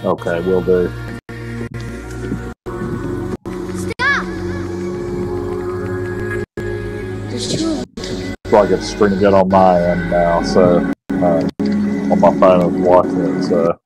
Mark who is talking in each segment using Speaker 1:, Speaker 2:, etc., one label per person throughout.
Speaker 1: Okay, will do.
Speaker 2: Stop!
Speaker 1: So I get the stream good on my end now, so on my phone I was watching it, so.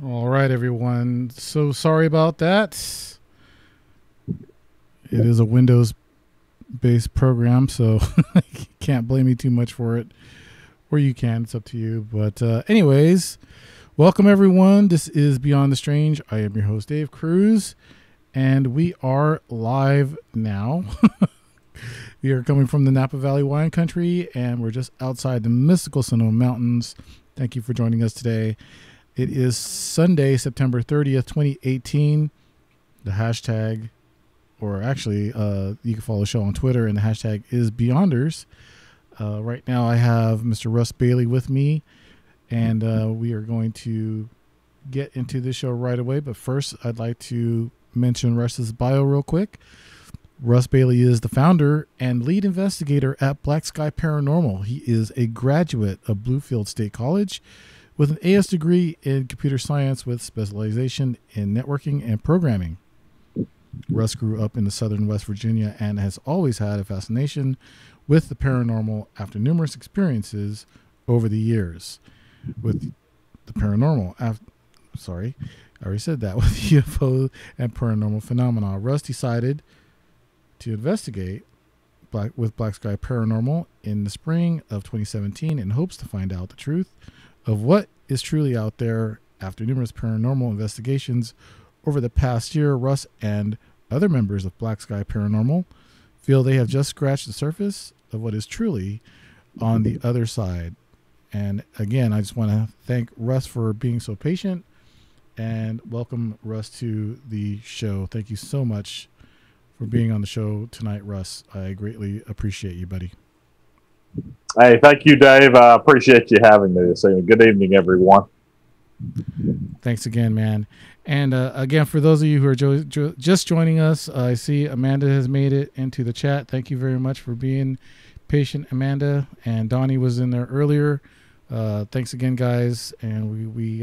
Speaker 3: All right, everyone. So sorry about that. It is a Windows-based program, so you can't blame me too much for it. Or you can. It's up to you. But anyways, welcome, everyone. This is Beyond the Strange. I am your host, Dave Cruz, and we are live now. We are coming from the Napa Valley wine country, and we're just outside the mystical Sonoma Mountains. Thank you for joining us today. It is Sunday, September 30th, 2018. The hashtag, or actually, you can follow the show on Twitter, and the hashtag is Beyonders. Right now, I have Mr. Russ Bailey with me, and we are going to get into the show right away. But first, I'd like to mention Russ's bio real quick. Russ Bailey is the founder and lead investigator at Black Sky Paranormal. He is a graduate of Bluefield State College with an AS degree in computer science with specialization in networking and programming. Russ grew up in the southern West Virginia and has always had a fascination with the paranormal after numerous experiences over the years. With the paranormal, with UFO and paranormal phenomena, Russ decided to investigate with Black Sky Paranormal in the spring of 2017 in hopes to find out the truth of what is truly out there. After numerous paranormal investigations over the past year, Russ and other members of Black Sky Paranormal feel they have just scratched the surface of what is truly on the other side. And again, I just want to thank Russ for being so patient, and welcome Russ to the show. Thank you so much for being on the show tonight, Russ. I greatly appreciate you, buddy.
Speaker 1: Hey, thank you, Dave. I appreciate you having me this evening. Good evening, everyone.
Speaker 3: Thanks again, man. And again, for those of you who are just joining us, I see Amanda has made it into the chat. Thank you very much for being patient, Amanda. And Donnie was in there earlier. Thanks again, guys. And we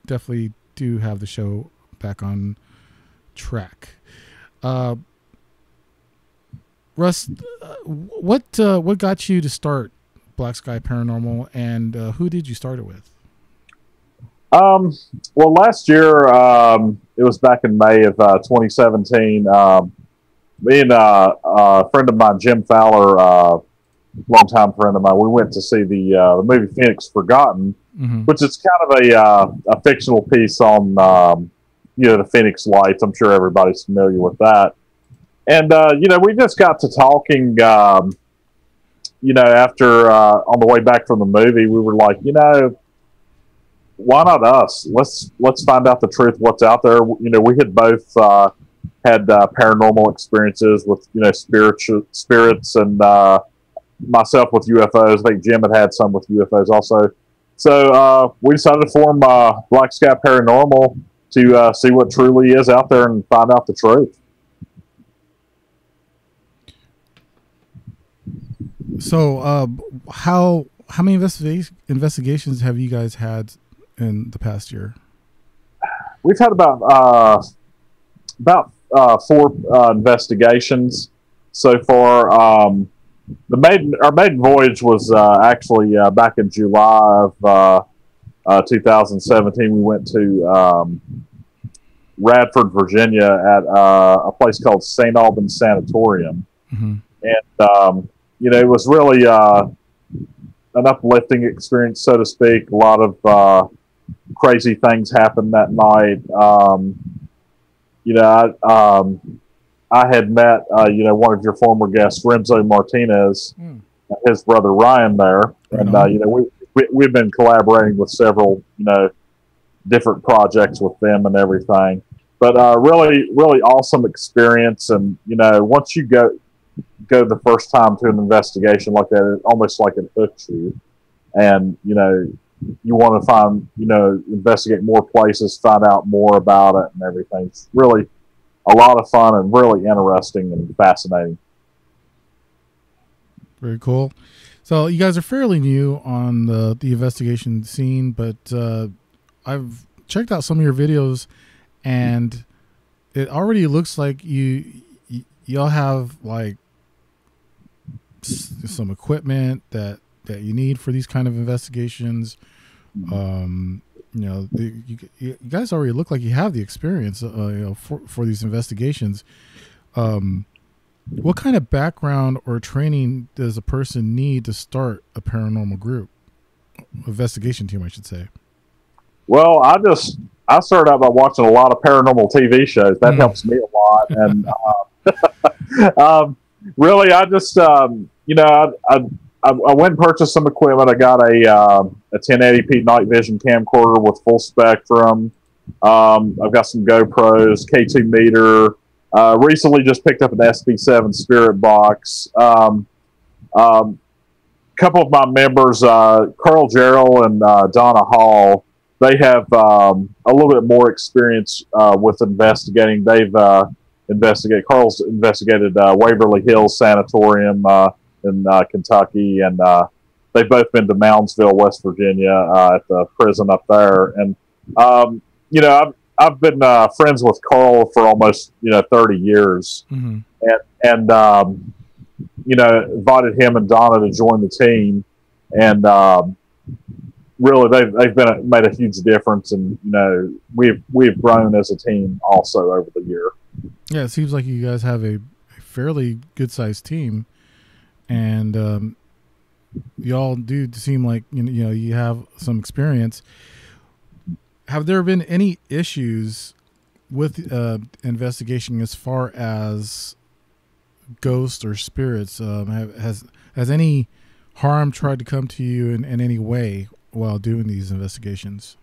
Speaker 3: definitely do have the show back on track. Russ, what got you to start Black Sky Paranormal, and who did you start it with?
Speaker 1: Well, last year, it was back in May of 2017. Me and a friend of mine, Jim Fowler, longtime friend of mine, we went to see the movie Phoenix Forgotten, which is kind of a fictional piece on the Phoenix Lights. I'm sure everybody's familiar with that. And, we just got to talking, after, on the way back from the movie, we were like, why not us? Let's find out the truth, what's out there. We had both had paranormal experiences with, spirits, and myself with UFOs. I think Jim had some with UFOs also. So we decided to form Black Sky Paranormal to see what truly is out there and find out the truth.
Speaker 3: So, how many investigations have you guys had in the past year?
Speaker 1: We've had about 4 investigations so far. Our maiden voyage was actually back in July of 2017. We went to Radford, Virginia, at a place called St. Albans Sanatorium,
Speaker 3: Mm-hmm.
Speaker 1: and it was really an uplifting experience, so to speak. A lot of crazy things happened that night. I had met one of your former guests, Remzo Martinez, his brother Ryan there, and we've been collaborating with several different projects with them and everything. But really, really awesome experience. And once you go the first time to an investigation like that, it's almost like it hooks you, and you want to find investigate more places, find out more about it and everything. It's really a lot of fun and really interesting and fascinating.
Speaker 3: Very cool. So you guys are fairly new on the investigation scene, but I've checked out some of your videos, and it already looks like y'all have like some equipment that you need for these kind of investigations. You guys already look like you have the experience, for these investigations. What kind of background or training does a person need to start a paranormal group, investigation team, I should say?
Speaker 1: Well, I started out by watching a lot of paranormal TV shows. That helps me a lot, and really, I just I went and purchased some equipment. I got a 1080p night vision camcorder with full spectrum. I've got some GoPros, K2 meter. Recently just picked up an SB7 spirit box. Couple of my members, Carl Jarrell and Donna Hall, they have a little bit more experience with investigating. They've Carl's investigated Waverly Hills Sanatorium in Kentucky, and they've both been to Moundsville, West Virginia, at the prison up there. And I've been friends with Carl for almost 30 years, and invited him and Donna to join the team, and really they've made a huge difference, and we've grown as a team also over the year.
Speaker 3: Yeah, it seems like you guys have a fairly good sized team, and y'all do seem like you have some experience. Have there been any issues with investigation as far as ghosts or spirits? Has any harm tried to come to you in any way while doing these investigations?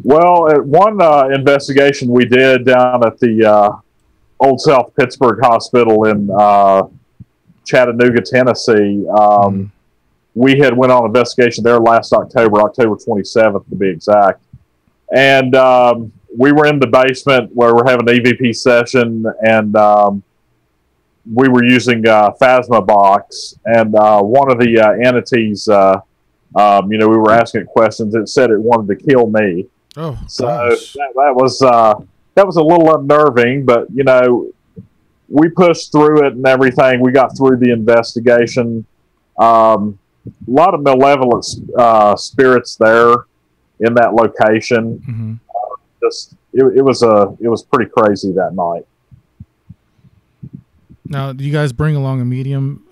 Speaker 1: Well, at one investigation we did down at the Old South Pittsburgh Hospital in Chattanooga, Tennessee, we had went on an investigation there last October 27th to be exact. And we were in the basement where we're having an EVP session, and we were using Phasma box, and one of the entities, we were asking it questions. It said it wanted to kill me.
Speaker 3: Oh,
Speaker 1: so that was a little unnerving, but we pushed through it and everything. We got through the investigation. A lot of malevolent spirits there in that location. It was pretty crazy that night.
Speaker 3: Now, do you guys bring along a medium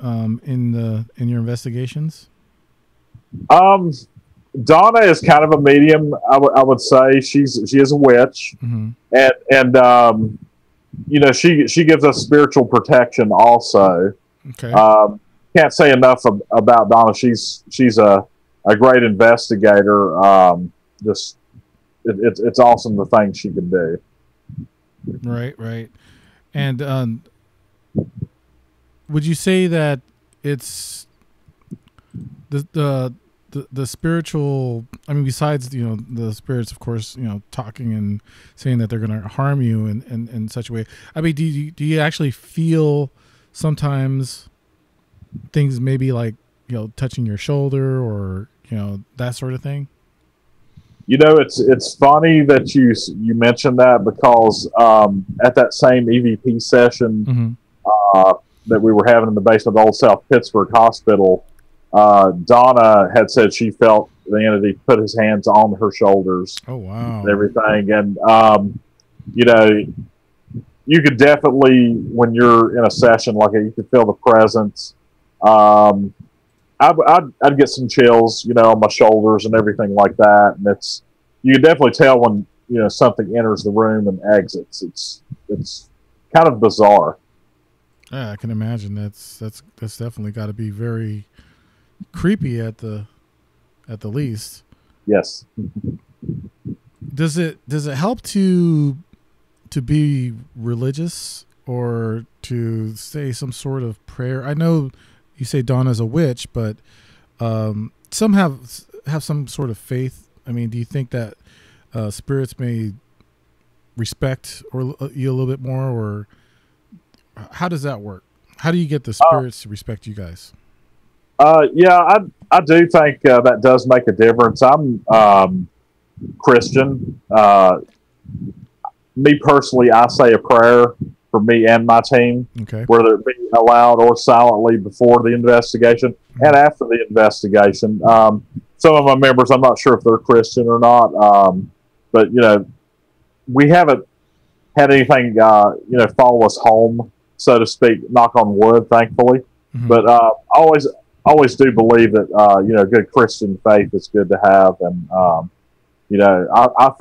Speaker 3: in your investigations?
Speaker 1: Donna is kind of a medium. I would say she is a witch, and she gives us spiritual protection also.
Speaker 3: Okay.
Speaker 1: Can't say enough about Donna. She's a great investigator. It's awesome the things she can do.
Speaker 3: Right. And would you say that it's the spiritual? I mean, besides the spirits, of course, talking and saying that they're going to harm you in such a way. I mean, do you actually feel sometimes things maybe like, touching your shoulder or, that sort of thing?
Speaker 1: It's funny that you mentioned that because at that same EVP session
Speaker 3: Mm-hmm.
Speaker 1: that we were having in the basement of the Old South Pittsburgh Hospital, Donna had said she felt the entity put his hands on her shoulders
Speaker 3: Oh, wow.
Speaker 1: and everything. And, you know, you could definitely, when you're in a session like it, you could feel the presence. I'd get some chills, on my shoulders and everything like that. And you can definitely tell when, something enters the room and exits. It's kind of bizarre.
Speaker 3: Yeah, I can imagine that's definitely got to be very creepy at the least.
Speaker 1: Yes.
Speaker 3: Does it help to be religious or to say some sort of prayer? I know you say Donna's a witch, but some have some sort of faith. I mean, do you think that spirits may respect you a little bit more, or how does that work? How do you get the spirits to respect you guys?
Speaker 1: Yeah, I do think that does make a difference. I'm Christian. Me personally, I say a prayer for me and my team,
Speaker 3: Okay.
Speaker 1: whether it be aloud or silently before the investigation and after the investigation. Some of my members, I'm not sure if they're Christian or not, but we haven't had anything follow us home, so to speak. Knock on wood, thankfully.
Speaker 3: Mm-hmm.
Speaker 1: But always do believe that good Christian faith is good to have, and I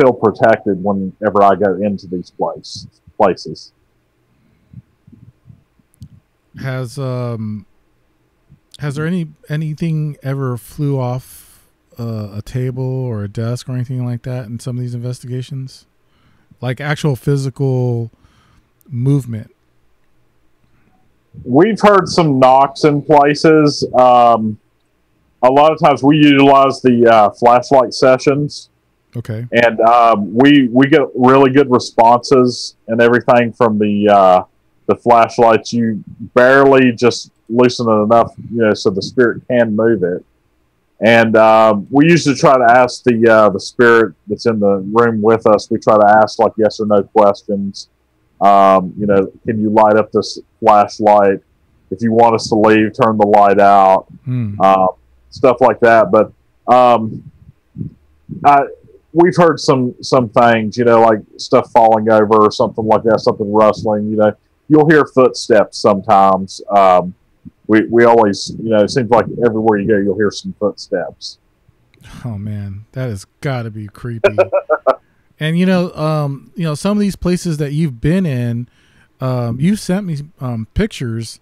Speaker 1: feel protected whenever I go into these places.
Speaker 3: Has there anything ever flew off a table or a desk or anything like that in some of these investigations, like actual physical movement?
Speaker 1: We've heard some knocks in places. A lot of times we utilize the flashlight sessions.
Speaker 3: Okay.
Speaker 1: And we get really good responses and everything from the flashlights. You barely just loosen it enough, so the spirit can move it. And we usually try to ask the spirit that's in the room with us. We try to ask like yes or no questions. Can you light up this flashlight? If you want us to leave, turn the light out. Stuff like that. But we've heard some things, like stuff falling over or something like that, something rustling. You'll hear footsteps sometimes. We always, it seems like everywhere you go, you'll hear some footsteps.
Speaker 3: Oh man, that has got to be creepy. And some of these places that you've been in, you sent me pictures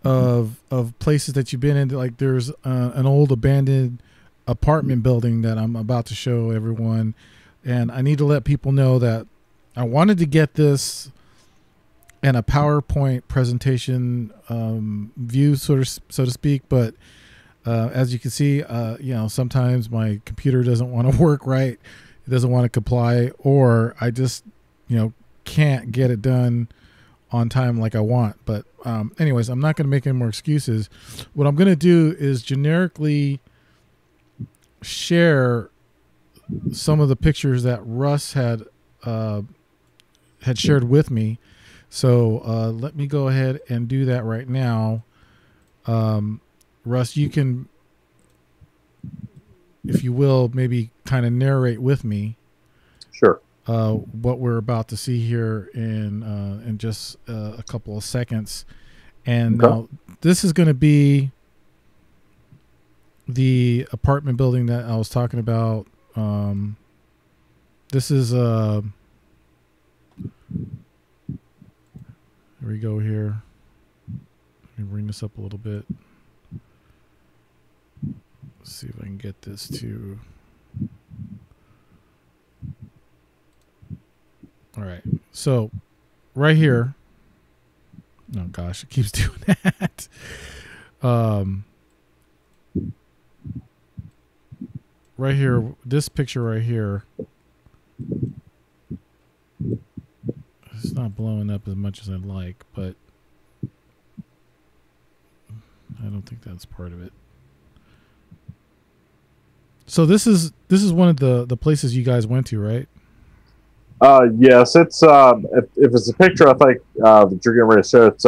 Speaker 3: of places that you've been in. Like there's an old abandoned apartment building that I'm about to show everyone, and I need to let people know that I wanted to get this in a PowerPoint presentation view, so to speak, but as you can see, sometimes my computer doesn't want to work right. It doesn't want to comply, or I just can't get it done on time like I want. But anyways, I'm not going to make any more excuses. What I'm going to do is generically share some of the pictures that Russ had shared with me. So let me go ahead and do that right now. Russ, you can, if you will, maybe kind of narrate with me.
Speaker 1: Sure.
Speaker 3: What we're about to see here in just a couple of seconds. And
Speaker 1: Okay.
Speaker 3: now this is going to be the apartment building that I was talking about. This is here we go here. Let me bring this up a little bit. Let's see if I can get this to. All right. So right here. Oh gosh, it keeps doing that. Right here, this picture right here, it's not blowing up as much as I'd like, but I don't think that's part of it. So this is one of the places you guys went to, right?
Speaker 1: Yes, it's if it's a picture, I think that you're getting ready to show. It's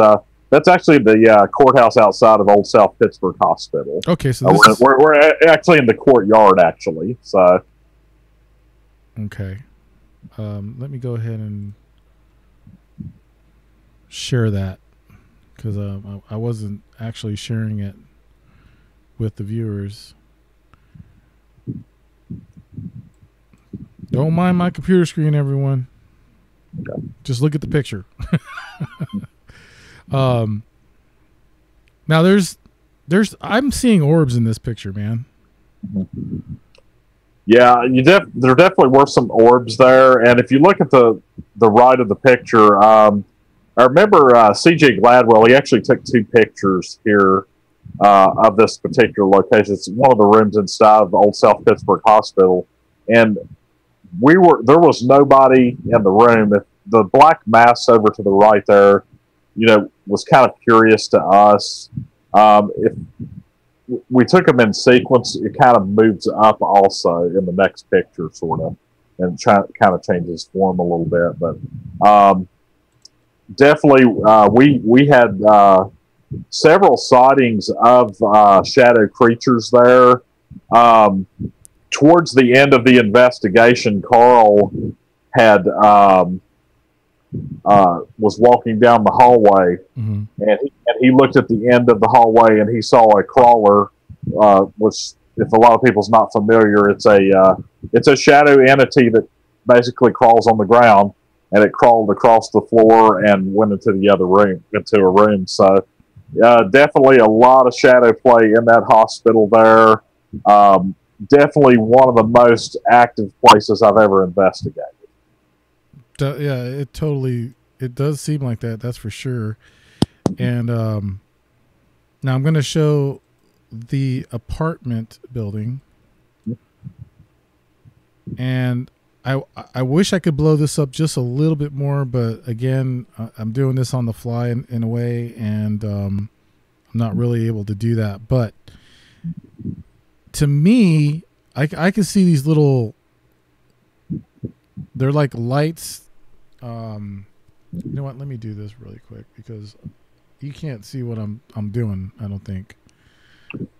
Speaker 1: that's actually the courthouse outside of Old South Pittsburgh Hospital.
Speaker 3: Okay, so
Speaker 1: we're actually in the courtyard, actually. So
Speaker 3: okay, let me go ahead and share that because I wasn't actually sharing it with the viewers. Don't mind my computer screen, everyone.
Speaker 1: Okay.
Speaker 3: Just look at the picture. Now there's I'm seeing orbs in this picture, man.
Speaker 1: Yeah, there definitely were some orbs there, and if you look at the right of the picture, I remember C.J. Gladwell. He actually took 2 pictures here of this particular location. It's one of the rooms inside of the Old South Pittsburgh Hospital, and there was nobody in the room. If the black mass over to the right there, was kind of curious to us. If we took them in sequence, it kind of moves up also in the next picture, sort of, and kind of changes form a little bit. But definitely, we had several sightings of shadow creatures there. Towards the end of the investigation, Carl had was walking down the hallway,
Speaker 3: Mm-hmm.
Speaker 1: and he looked at the end of the hallway and he saw a crawler, which, if a lot of people's not familiar, it's a shadow entity that basically crawls on the ground, and it crawled across the floor and went into a room. So definitely a lot of shadow play in that hospital there. Definitely one of the most active places I've ever investigated.
Speaker 3: Yeah, it does seem like that. That's for sure. And now I'm going to show the apartment building, and I wish I could blow this up just a little bit more, but again, I'm doing this on the fly in a way, and I'm not really able to do that. But to me, I can see these little, they're like lights. You know what? Let me do this really quick because you can't see what I'm doing, I don't think.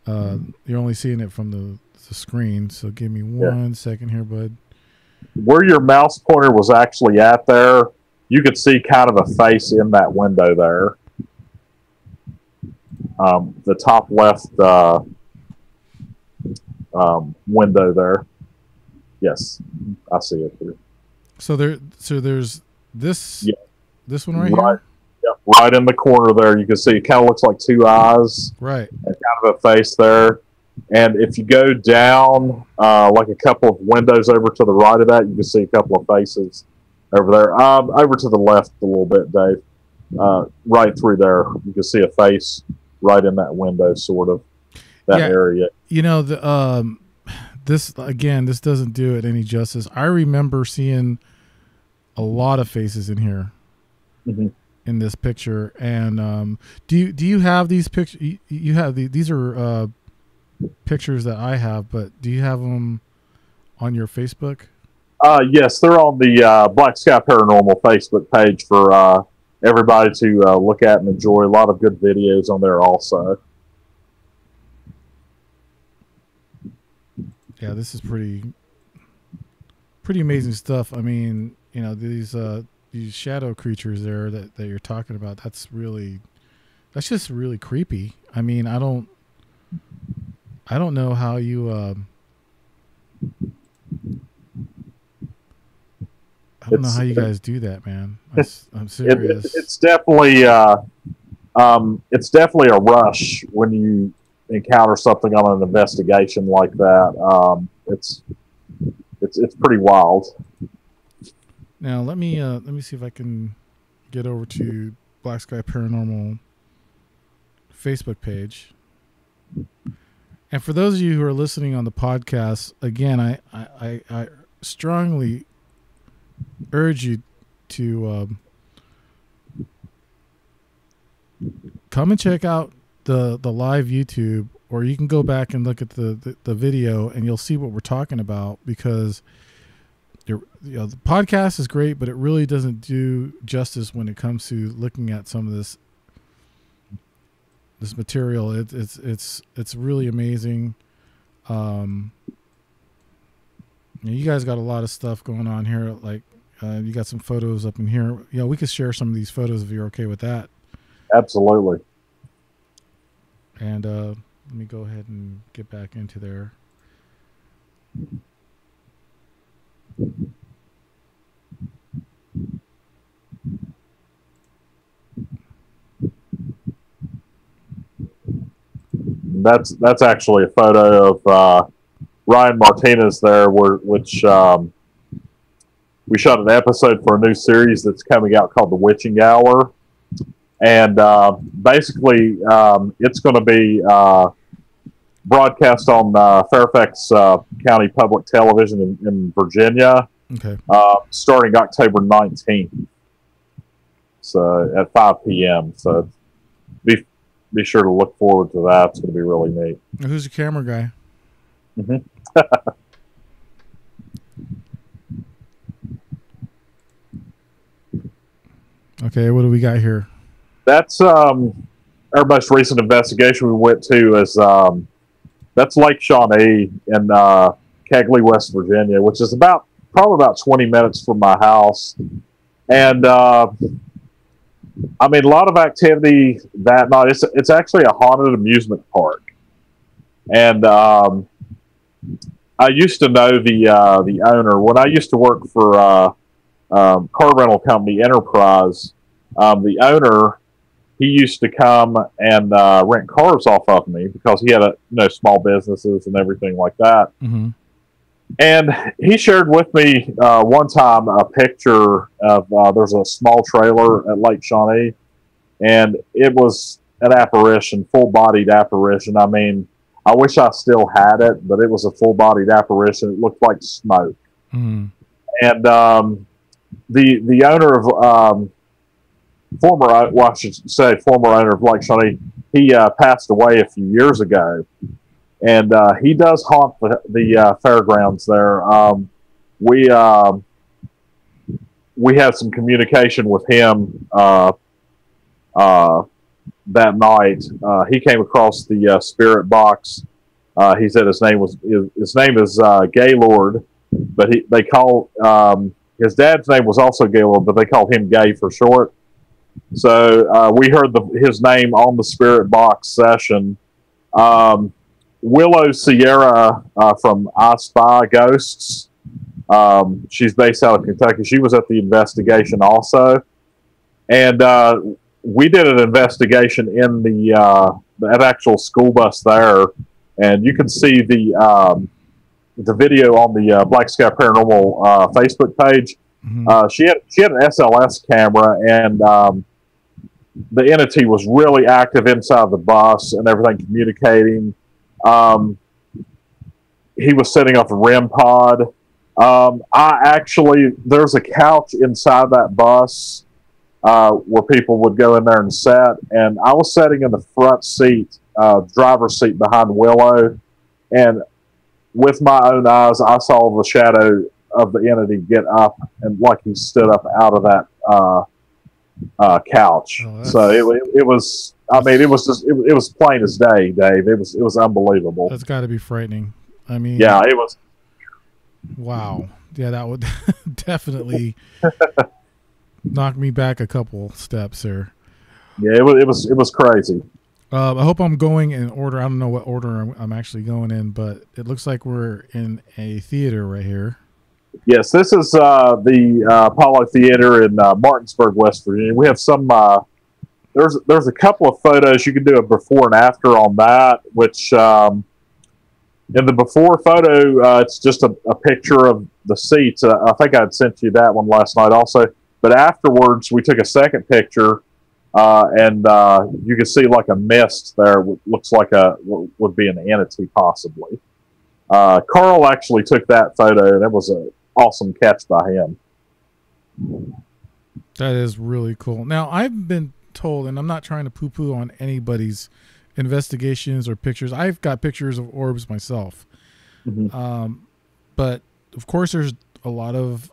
Speaker 3: You're only seeing it from the screen, so give me one second here, bud.
Speaker 1: Where your mouse pointer was actually at there, you could see kind of a face in that window there. The top left window there. Yes, I see it here. So
Speaker 3: there's this this one
Speaker 1: right
Speaker 3: here.
Speaker 1: Yep, right in the corner there. You can see it kind of looks like 2 eyes,
Speaker 3: right,
Speaker 1: and kind of a face there. And if you go down like a couple of windows over to the right of that, you can see a couple of faces over there. Over to the left a little bit, Dave. Right through there, you can see a face right in that window, sort of that area.
Speaker 3: This doesn't do it any justice. I remember seeing a lot of faces in here.
Speaker 1: Mm-hmm.
Speaker 3: In this picture, and do you have these pictures? You have these are pictures that I have, but do you have them on your Facebook?
Speaker 1: Yes, they're on the Black Sky Paranormal Facebook page for everybody to look at and enjoy. A lot of good videos on there also.
Speaker 3: Yeah, this is pretty amazing stuff. I mean, these shadow creatures there that you're talking about, that's just really creepy. I mean, I don't know how you I don't know how you guys do that, man. I'm serious.
Speaker 1: It's definitely a rush when you encounter something on an investigation like that. It's pretty wild.
Speaker 3: Now let me see if I can get over to Black Sky Paranormal Facebook page. And for those of you who are listening on the podcast, again, I strongly urge you to come and check out the live YouTube, or you can go back and look at the video, and you'll see what we're talking about, because the podcast is great, but it really doesn't do justice when it comes to looking at some of this material. It's really amazing. You guys got a lot of stuff going on here. Like you got some photos up in here. We could share some of these photos if you're okay with that.
Speaker 1: Absolutely.
Speaker 3: And let me go ahead and get back into there.
Speaker 1: That's actually a photo of Ryan Martinez there, which we shot an episode for a new series that's coming out called The Witching Hour. And basically, it's going to be broadcast on Fairfax County Public Television in Virginia, starting October 19th. So at 5 p.m. So be sure to look forward to that. It's going to be really neat.
Speaker 3: Who's the camera guy?
Speaker 1: Mm-hmm.
Speaker 3: Okay, what do we got here?
Speaker 1: That's our most recent investigation we went to is that's Lake Shawnee in Kegley, West Virginia, which is probably about 20 minutes from my house. And a lot of activity that night. It's actually a haunted amusement park, and I used to know the owner when I used to work for car rental company Enterprise. The owner, he used to come and rent cars off of me because he had small businesses and everything like that.
Speaker 3: Mm-hmm.
Speaker 1: And he shared with me one time a picture of there's a small trailer at Lake Shawnee, and it was an apparition, full-bodied apparition. I wish I still had it, but it was a full-bodied apparition. It looked like smoke.
Speaker 3: Mm-hmm.
Speaker 1: And the owner of former owner of Lake Shawnee, he passed away a few years ago. And he does haunt the fairgrounds there. We had some communication with him that night. He came across the spirit box. He said his name is Gaylord, but they call his dad's name was also Gaylord, but they called him Gay for short. So we heard his name on the spirit box session. Willow Sierra from I Spy Ghosts. She's based out of Kentucky. She was at the investigation also. And we did an investigation in that actual school bus there. And you can see the video on the Black Sky Paranormal Facebook page.
Speaker 3: Mm-hmm.
Speaker 1: She had an SLS camera, and the entity was really active inside the bus and everything, communicating. He was setting up a REM pod. There's a couch inside that bus where people would go in there and sit, and I was sitting in the front seat, driver's seat behind Willow, and with my own eyes, I saw the shadow of the entity get up and like he stood up out of that couch. So it was. It was plain as day, Dave. It was unbelievable.
Speaker 3: That's got to be frightening.
Speaker 1: Yeah, it was.
Speaker 3: Wow. Yeah, that would definitely knock me back a couple steps there.
Speaker 1: Yeah, it was crazy.
Speaker 3: I hope I'm going in order. I don't know what order I'm actually going in, but it looks like we're in a theater right here.
Speaker 1: Yes, this is the Apollo Theater in Martinsburg, West Virginia. We have some. There's a couple of photos you can do a before and after on that. Which in the before photo, it's just a picture of the seats. I think I'd sent you that one last night also. But afterwards, we took a second picture, and you can see like a mist there. Looks like would be an entity possibly. Carl actually took that photo, and it was an awesome catch by him.
Speaker 3: That is really cool. Now, I've been told, and I'm not trying to poo-poo on anybody's investigations or pictures. I've got pictures of orbs myself. But of course there's a lot of,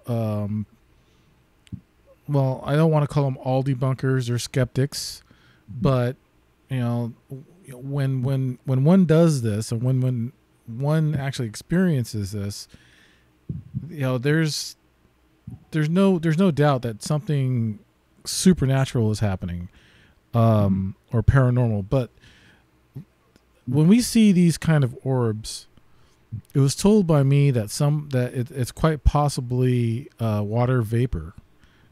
Speaker 3: well, I don't want to call them all debunkers or skeptics, but you know, when one does this, and when one actually experiences this, you know, there's no doubt that something supernatural is happening, or paranormal. But when we see these kind of orbs, it was told by me that it's quite possibly water vapor.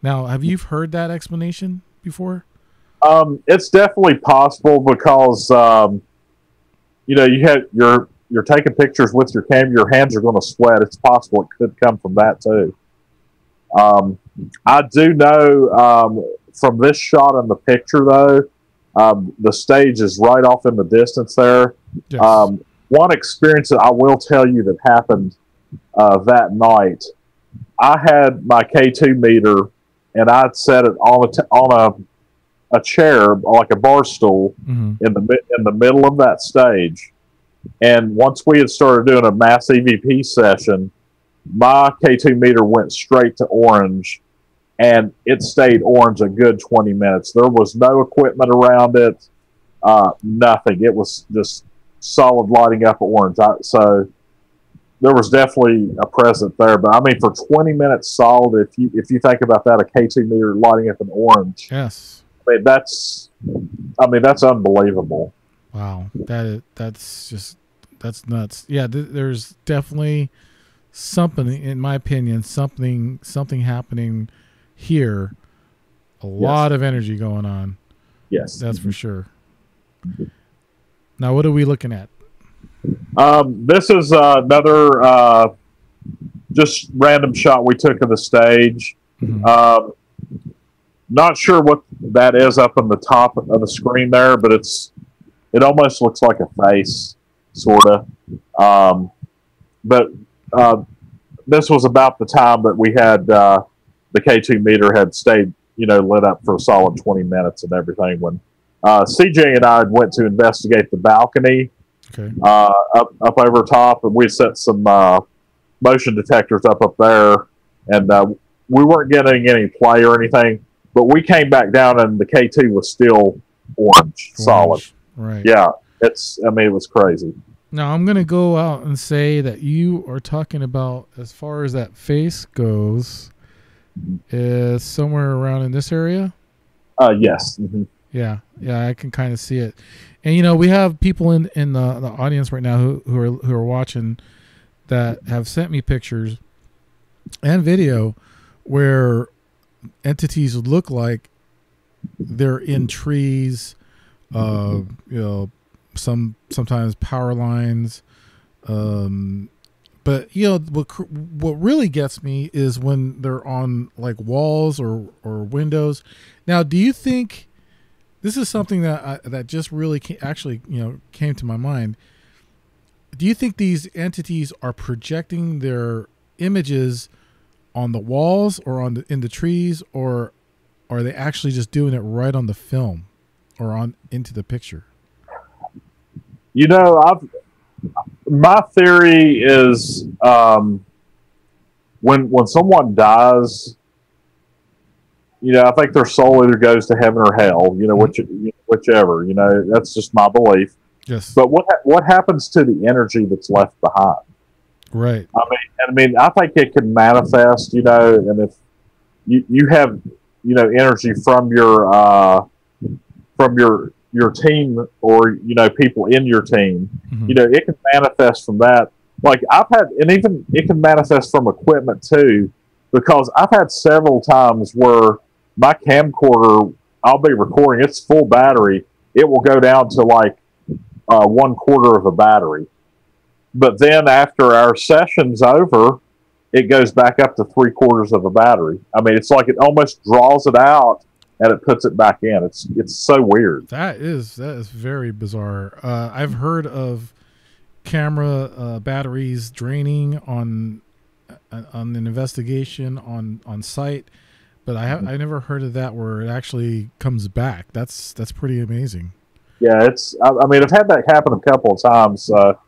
Speaker 3: Now, have you heard that explanation before?
Speaker 1: It's definitely possible because you know, you're taking pictures with your camera. Your hands are going to sweat. It's possible it could come from that too. I do know from this shot in the picture though, the stage is right off in the distance there. Yes. One experience that I will tell you that happened that night, I had my K2 meter and I'd set it on a chair, like a bar stool, in the middle of that stage. And once we had started doing a mass EVP session, my K2 meter went straight to orange, and it stayed orange a good 20 minutes. There was no equipment around it, nothing. It was just solid lighting up orange. So there was definitely a present there. But I mean, for 20 minutes solid, if you think about that, a K2 meter lighting up an orange.
Speaker 3: Yes.
Speaker 1: That's unbelievable.
Speaker 3: Wow, that's nuts. Yeah, there's definitely something, in my opinion, something happening here. A lot of energy going on.
Speaker 1: Yes,
Speaker 3: that's for sure. Now, what are we looking at?
Speaker 1: This is another just random shot we took of the stage. Not sure what that is up on the top of the screen there, but it almost looks like a face, sort of. But this was about the time that we had the K2 meter had stayed, lit up for a solid 20 minutes and everything. When CJ and I went to investigate the balcony up over top, and we set some motion detectors up there, and we weren't getting any play or anything. But we came back down and the K2 was still orange, solid.
Speaker 3: Right.
Speaker 1: Yeah. It was crazy.
Speaker 3: Now, I'm going to go out and say that you are talking about, as far as that face goes, is somewhere around in this area?
Speaker 1: Yes. Mm-hmm.
Speaker 3: Yeah. Yeah, I can kind of see it. And, we have people in the audience right now who are watching that have sent me pictures and video where entities look like they're in trees, sometimes power lines, but what really gets me is when they're on like walls or windows. Now, do you think this is something that just really came to my mind? Do you think these entities are projecting their images on the walls or in the trees, or are they actually just doing it right on the film or into the picture?
Speaker 1: My theory is when someone dies, I think their soul either goes to heaven or hell, whichever, that's just my belief.
Speaker 3: Yes.
Speaker 1: But what happens to the energy that's left behind?
Speaker 3: Right.
Speaker 1: I think it can manifest, and if you have, energy from your team or, people in your team, it can manifest from that. Like even it can manifest from equipment too, because I've had several times where my camcorder, I'll be recording, it's full battery. It will go down to like 1/4 of a battery. But then after our session's over, it goes back up to 3/4 of a battery. It's like it almost draws it out and it puts it back in. It's so weird.
Speaker 3: That is very bizarre. I've heard of camera batteries draining on an investigation on site, but I never heard of that where it actually comes back. That's pretty amazing.
Speaker 1: Yeah, I mean, I've had that happen a couple of times, but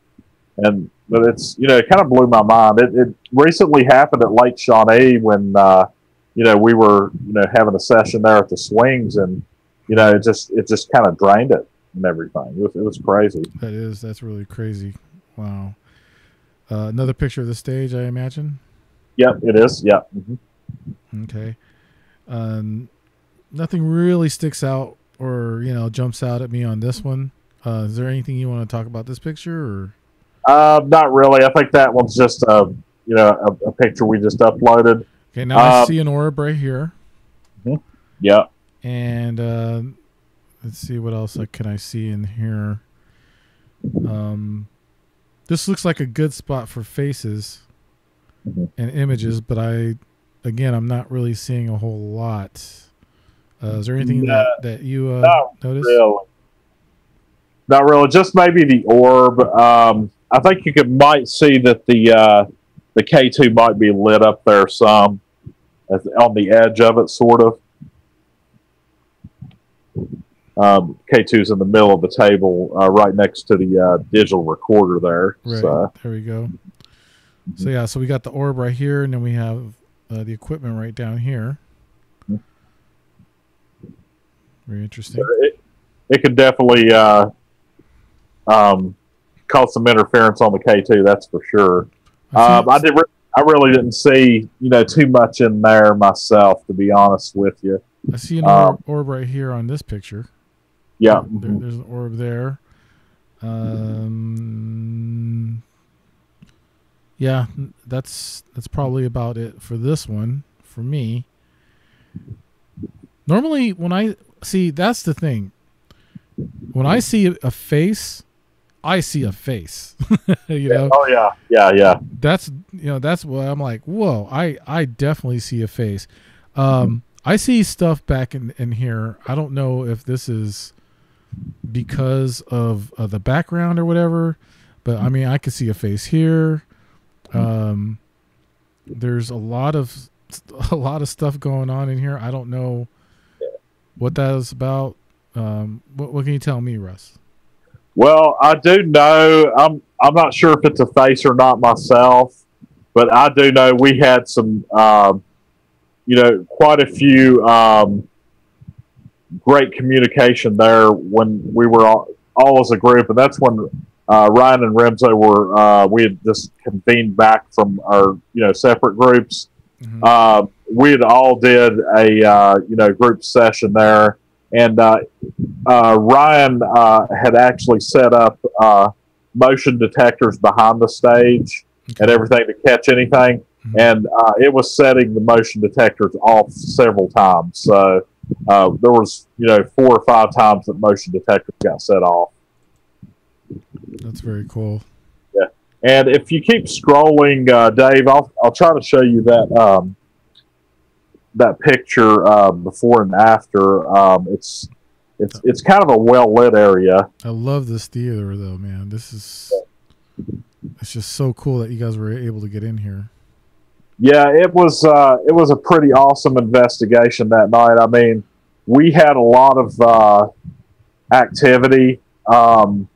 Speaker 1: it's, it kind of blew my mind. It recently happened at Lake Shawnee when, we were, having a session there at the swings, and, it just kind of drained it and everything. It was crazy.
Speaker 3: That's really crazy. Wow. Another picture of the stage, I imagine.
Speaker 1: Yep, it is. Yep. Mm-hmm.
Speaker 3: Okay. Nothing really sticks out or jumps out at me on this one. Is there anything you want to talk about this picture, or?
Speaker 1: Not really. I think that one's just a picture we just uploaded.
Speaker 3: Okay, now I see an orb right here.
Speaker 1: Mm-hmm. Yeah.
Speaker 3: And let's see what else can I see in here. This looks like a good spot for faces and images, but I'm not really seeing a whole lot. Is there anything that you noticed?
Speaker 1: Really. Not really. Just maybe the orb. I think you might see that the K2 might be lit up there some on the edge of it, sort of. K2's in the middle of the table, right next to the digital recorder there.
Speaker 3: Right.
Speaker 1: So.
Speaker 3: There we go. So we got the orb right here, and then we have the equipment right down here. Very interesting.
Speaker 1: It could definitely cause some interference on the K2. That's for sure. I really didn't see too much in there myself, to be honest with you.
Speaker 3: I see an orb right here on this picture.
Speaker 1: Yeah,
Speaker 3: there's an orb there. Yeah, that's probably about it for this one for me. Normally, when I see, that's the thing. When I see a face, I see a face.
Speaker 1: Oh yeah.
Speaker 3: That's what I'm like. Whoa, I definitely see a face. I see stuff back in here. I don't know if this is because of the background or whatever, but I mean, I could see a face here. There's a lot of stuff going on in here. I don't know what that is about. What can you tell me, Russ?
Speaker 1: Well, I do know. I'm not sure if it's a face or not myself, but I do know we had some, quite a few great communication there when we were all as a group, and that's when Ryan and Remzo were. We had just convened back from our separate groups. Mm-hmm. We had all did a group session there, and Ryan had actually set up motion detectors behind the stage and everything to catch anything. Mm-hmm. And it was setting the motion detectors off several times. So there was 4 or 5 times that motion detectors got set off.
Speaker 3: That's very cool.
Speaker 1: Yeah, and if you keep scrolling, Dave, I'll try to show you that picture before and after. It's kind of a well lit area.
Speaker 3: I love this theater though, man. It's just so cool that you guys were able to get in here.
Speaker 1: Yeah, it was a pretty awesome investigation that night. I mean, we had a lot of activity, and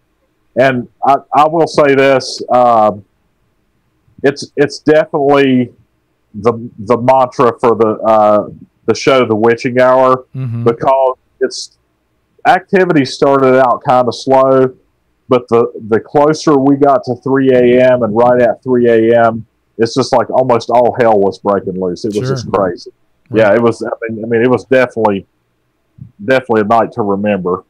Speaker 1: I will say this: it's definitely the mantra for the show, The Witching Hour, because its activity started out kind of slow, but the closer we got to 3 a.m. and right at 3 a.m. it's just like almost all hell was breaking loose. It was just crazy. Right. Yeah, it was. I mean, it was definitely a night to remember.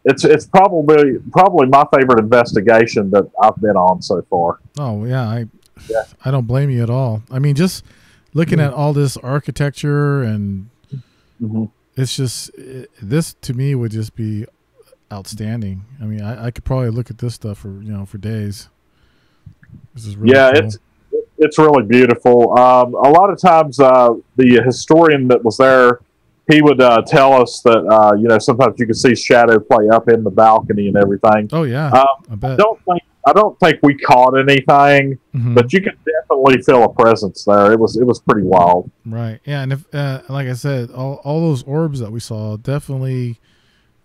Speaker 1: It's probably my favorite investigation that I've been on so far.
Speaker 3: Oh yeah, I don't blame you at all. I mean, just looking at all this architecture and it's just this to me would just be outstanding. I mean, I could probably look at this stuff for days. This is really cool. It's
Speaker 1: really beautiful. A lot of times, the historian that was there, he would tell us that sometimes you can see shadow play up in the balcony and everything.
Speaker 3: Oh yeah, I bet.
Speaker 1: I don't think we caught anything, but you could definitely feel a presence there. It was pretty wild.
Speaker 3: Right. Yeah, and if like I said, all those orbs that we saw definitely,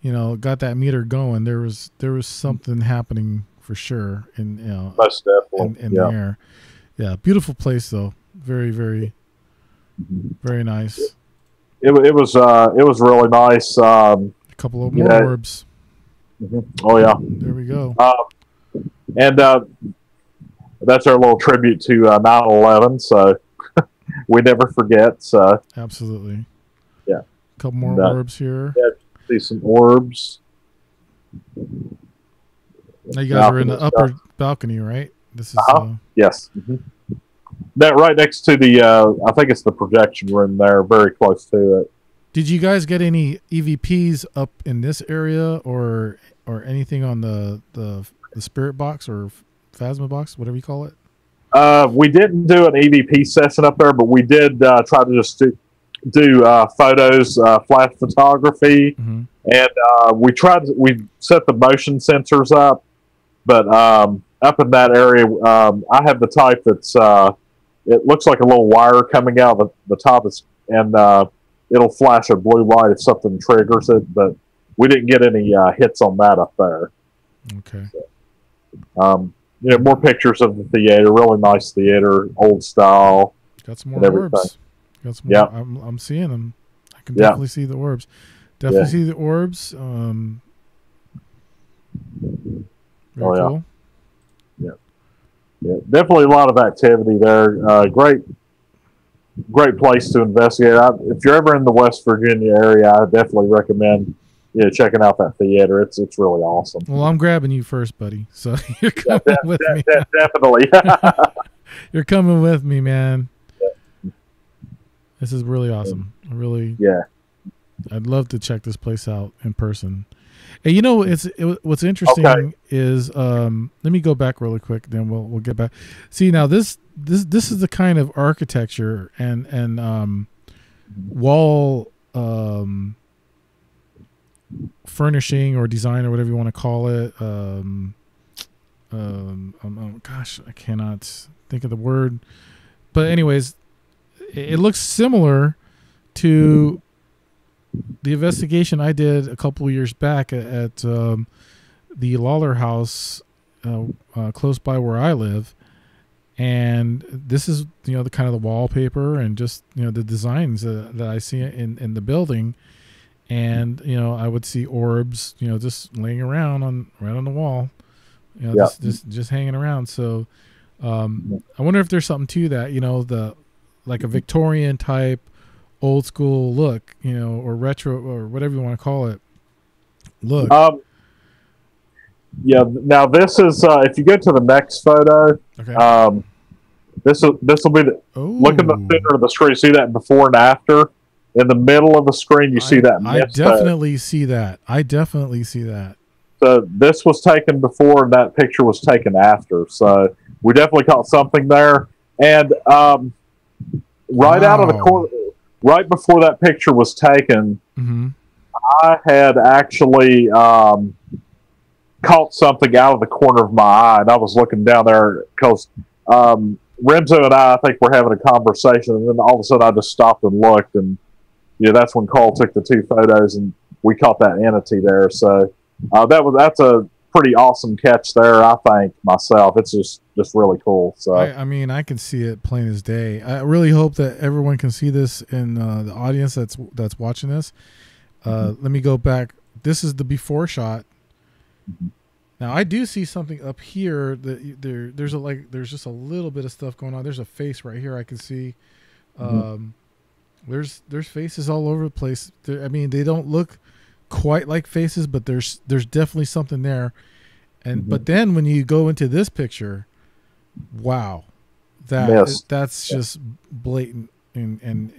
Speaker 3: got that meter going, there was something happening for sure in
Speaker 1: Most definitely.
Speaker 3: in the air. Yeah, beautiful place though. Very, very, very nice.
Speaker 1: It was really nice.
Speaker 3: A couple of more orbs.
Speaker 1: Oh yeah.
Speaker 3: There we go.
Speaker 1: And that's our little tribute to 9/11. So we never forget. So
Speaker 3: absolutely.
Speaker 1: Yeah.
Speaker 3: A couple more orbs here.
Speaker 1: Yeah, see some orbs.
Speaker 3: Now you guys are in the upper balcony, right? This is
Speaker 1: yes. That right next to the I think it's the projection room there, very close to it.
Speaker 3: Did you guys get any EVPs up in this area or anything on the spirit box or Phasma box, whatever you call it?
Speaker 1: We didn't do an EVP session up there, but we did try to just do photos, flash photography, and we set the motion sensors up, but up in that area, I have the type that's it looks like a little wire coming out of the top, and it'll flash a blue light if something triggers it, but we didn't get any hits on that up there.
Speaker 3: Okay.
Speaker 1: So, more pictures of the theater. Really nice theater, old style.
Speaker 3: Got some more orbs. Got some more.
Speaker 1: Yeah.
Speaker 3: I'm seeing them. I can definitely see the orbs. Definitely see the orbs. Very cool.
Speaker 1: Yeah, definitely a lot of activity there. Great place to investigate. If you're ever in the West Virginia area, I definitely recommend checking out that theater. It's really awesome.
Speaker 3: Well, I'm grabbing you first, buddy. So you're coming with me.
Speaker 1: Definitely.
Speaker 3: You're coming with me, man. This is really awesome. I'd love to check this place out in person. And what's interesting is let me go back really quick, then we'll get back. See, now this is the kind of architecture and wall furnishing or design or whatever you want to call it. Gosh, I cannot think of the word. But anyways, it looks similar to the investigation I did a couple of years back at the Lawler House close by where I live. And this is, the kind of the wallpaper and just, the designs that I see in the building. And, I would see orbs, just laying around right on the wall, just hanging around. So I wonder if there's something to that, like a Victorian type old school look, or retro or whatever you want to call it. Look.
Speaker 1: Now this is if you go to the next photo, this will be look at the center of the screen. See that before and after? In the middle of the screen, you see that.
Speaker 3: I definitely see that.
Speaker 1: So this was taken before, and that picture was taken after. So we definitely caught something there. And right out of the corner, right before that picture was taken, I had actually caught something out of the corner of my eye, and I was looking down there because Renzo and I think we're having a conversation, and then all of a sudden I just stopped and looked, and that's when Carl took the two photos, and we caught that entity there. So that's a pretty awesome catch there, I think, myself. It's just really cool. So
Speaker 3: I mean, I can see it plain as day. I really hope that everyone can see this in the audience that's watching this. Let me go back. This is the before shot. Now I do see something up here that there's just a little bit of stuff going on. There's a face right here I can see. There's faces all over the place. I mean, they don't look quite like faces, but there's definitely something there. And but then when you go into this picture, wow, that's just blatant, and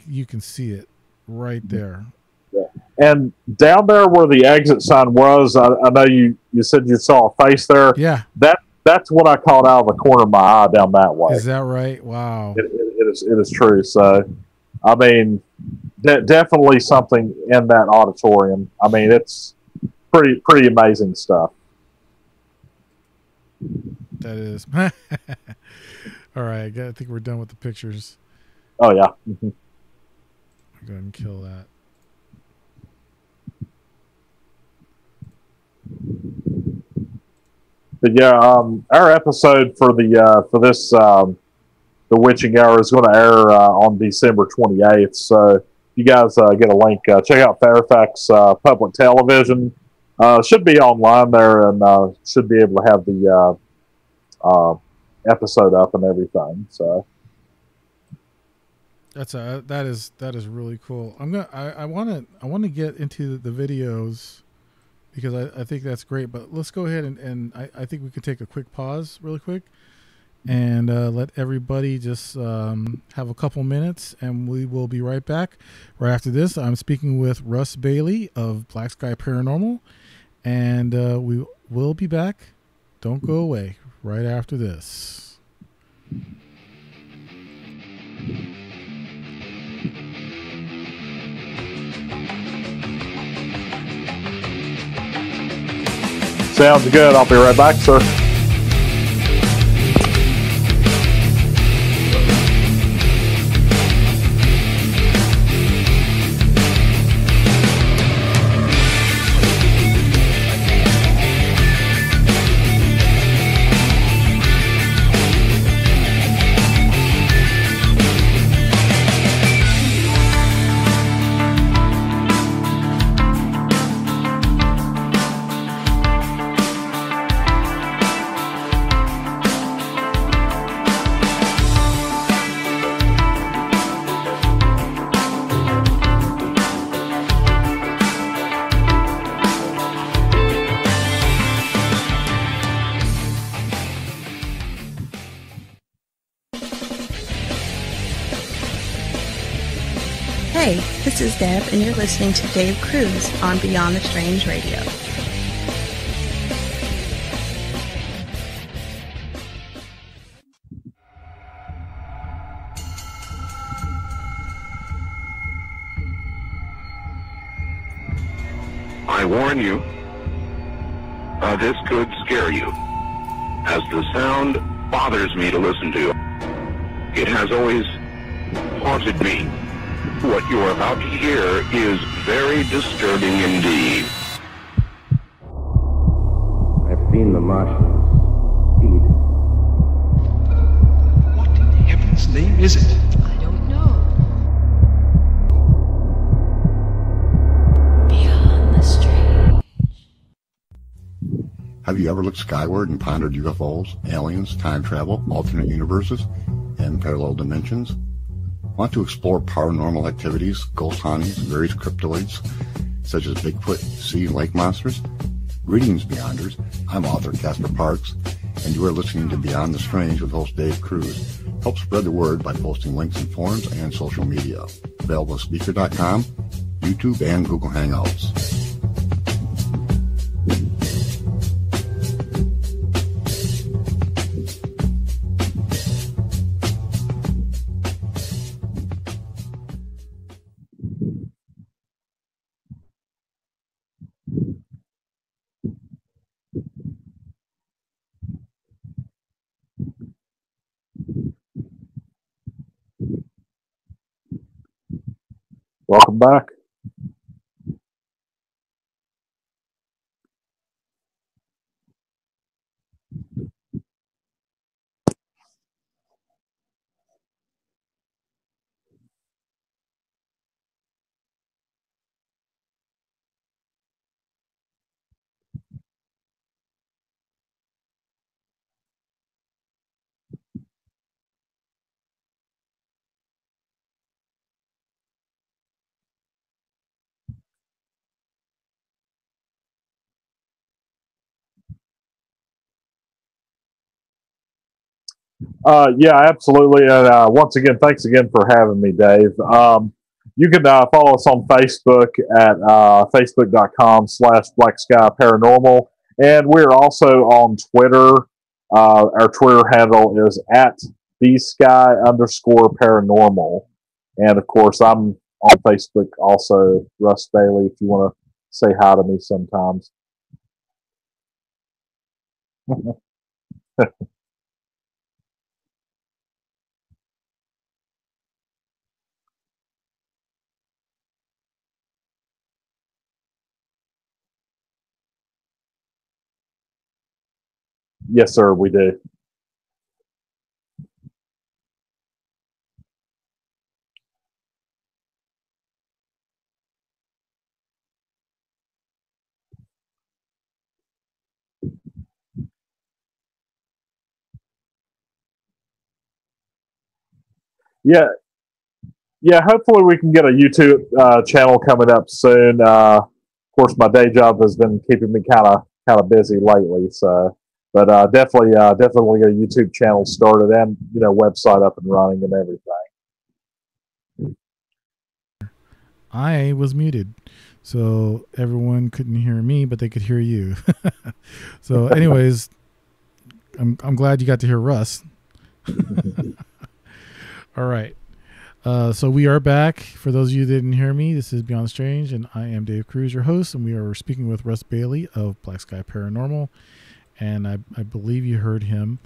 Speaker 3: you can see it right there.
Speaker 1: Yeah. And down there where the exit sign was, I know you said you saw a face there.
Speaker 3: Yeah,
Speaker 1: that's what I caught out of the corner of my eye down that way.
Speaker 3: Is that right? Wow,
Speaker 1: it is true. So, I mean, definitely something in that auditorium. I mean, it's pretty amazing stuff.
Speaker 3: That is. All right, I think we're done with the pictures.
Speaker 1: Oh yeah.
Speaker 3: Go ahead and kill that.
Speaker 1: But yeah, our episode for the for this the witching hour is going to air on December 28th. So if you guys get a link, check out Fairfax Public Television. Should be online there, and should be able to have the episode up and everything. So
Speaker 3: that is really cool. I want to get into the videos because I think that's great. But let's go ahead and I think we could take a quick pause, really quick, and let everybody just have a couple minutes, and we will be right back. Right after this, I'm speaking with Russ Bailey of Black Sky Paranormal, and we will be back. Don't go away. Right after this.
Speaker 1: sounds good. I'll be right back, sir.
Speaker 2: Hey, this is Deb, and you're listening to Dave Cruz on Beyond the Strange Radio.
Speaker 4: I warn you, this could scare you, as the sound bothers me to listen to. It has always haunted me. What you're about to hear is very disturbing indeed.
Speaker 5: I've seen the Martians eat.
Speaker 6: What in heaven's name is it?
Speaker 7: I don't know. Beyond the strange.
Speaker 8: Have you ever looked skyward and pondered UFOs, aliens, time travel, alternate universes, and parallel dimensions? Want to explore paranormal activities, ghost hauntings, various cryptoids, such as Bigfoot, sea and lake monsters? Greetings, Beyonders. I'm author Casper Parks, and you are listening to Beyond the Strange with host Dave Cruz. Help spread the word by posting links in forums and social media. Available at Speaker.com, YouTube, and Google Hangouts.
Speaker 1: Welcome back. Yeah, absolutely. And once again, thanks again for having me, Dave. You can follow us on Facebook at facebook.com/Black Sky Paranormal. And we're also on Twitter. Our Twitter handle is at @BSky_paranormal. And of course, I'm on Facebook also, Russ Bailey, if you want to say hi to me sometimes. Yes, sir, we do. Yeah, yeah. Hopefully, we can get a YouTube channel coming up soon. Of course, my day job has been keeping me kind of busy lately. So, but definitely get a YouTube channel started and website up and running and everything.
Speaker 3: I was muted, so everyone couldn't hear me, but they could hear you. So, anyways, I'm glad you got to hear Russ. All right. So we are back. For those of you that didn't hear me, this is Beyond the Strange, and I am Dave Cruz, your host, and we are speaking with Russ Bailey of Black Sky Paranormal, and I believe you heard him.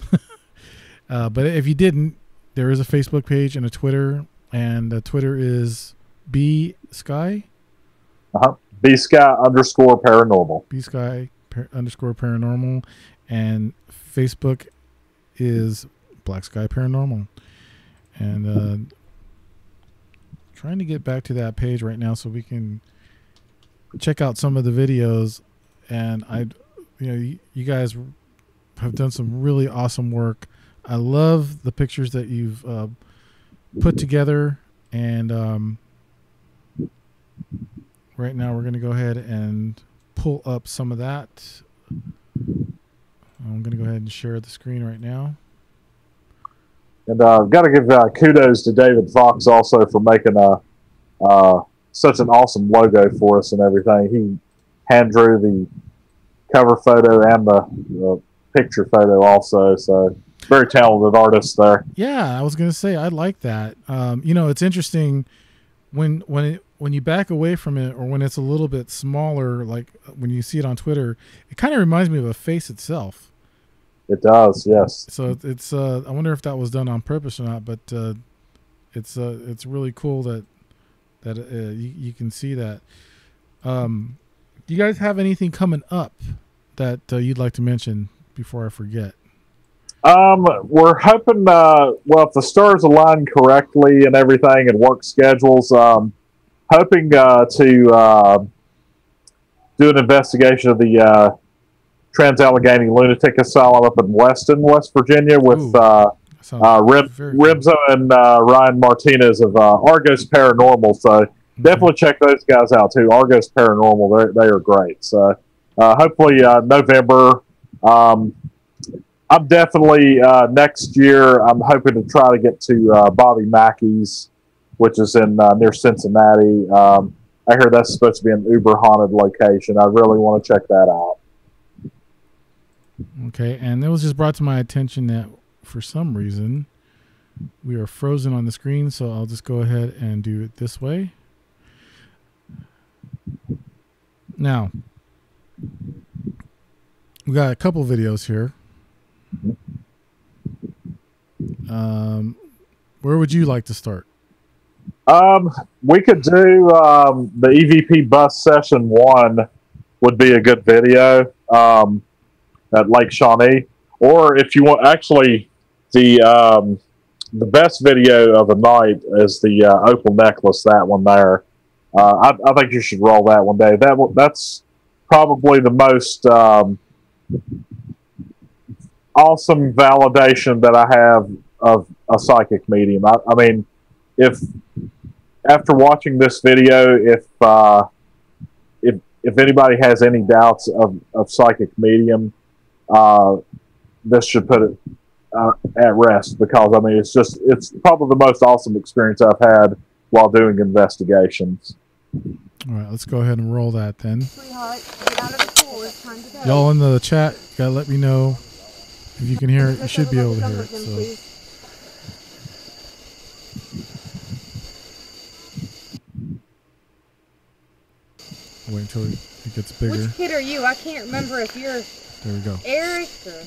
Speaker 3: But if you didn't, there is a Facebook page and a Twitter, and the Twitter is BSky?
Speaker 1: BSky_paranormal.
Speaker 3: BSky_paranormal, and Facebook is Black Sky Paranormal. And trying to get back to that page right now so we can check out some of the videos. And you guys have done some really awesome work. I love the pictures that you've put together. And right now we're going to go ahead and pull up some of that. I'm going to go ahead and share the screen right now.
Speaker 1: And I've got to give kudos to David Fox also for making such an awesome logo for us and everything. He hand drew the cover photo and the picture photo also. So very talented artist there.
Speaker 3: Yeah, I was going to say I like that. It's interesting when you back away from it, or when it's a little bit smaller, like when you see it on Twitter, it kind of reminds me of a face itself.
Speaker 1: It does, yes.
Speaker 3: So it's I wonder if that was done on purpose or not, but it's really cool that you can see that. Do you guys have anything coming up that you'd like to mention before I forget?
Speaker 1: We're hoping, if the stars align correctly and everything and work schedules, hoping to do an investigation of the Trans-Allegheny Lunatic Asylum up in Weston, West Virginia, with Rimzo and Ryan Martinez of Argos Paranormal. So definitely check those guys out too. Argos Paranormal, they are great. So hopefully November. I'm definitely next year. I'm hoping to try to get to Bobby Mackey's, which is in near Cincinnati. I hear that's supposed to be an uber haunted location. I really want to check that out.
Speaker 3: Okay, and it was just brought to my attention that for some reason we are frozen on the screen, so I'll just go ahead and do it this way. Now, we got a couple videos here. Where would you like to start?
Speaker 1: We could do the EVP bus session 1 would be a good video. At Lake Shawnee, or if you want, actually, the best video of the night is the opal necklace. That one there, I think you should roll that one day. That's probably the most awesome validation that I have of a psychic medium. I mean, if after watching this video, if anybody has any doubts of psychic medium, this should put it at rest, because I mean it's probably the most awesome experience I've had while doing investigations.
Speaker 3: All right, let's go ahead and roll that then.
Speaker 9: Sweetheart, get out of the pool. It's time to go.
Speaker 3: Y'all in the chat, gotta let me know if you can hear it. You should be able to hear it. So. Wait until it gets bigger.
Speaker 9: Which kid are you? I can't remember if you're
Speaker 3: there we go.
Speaker 9: Eric or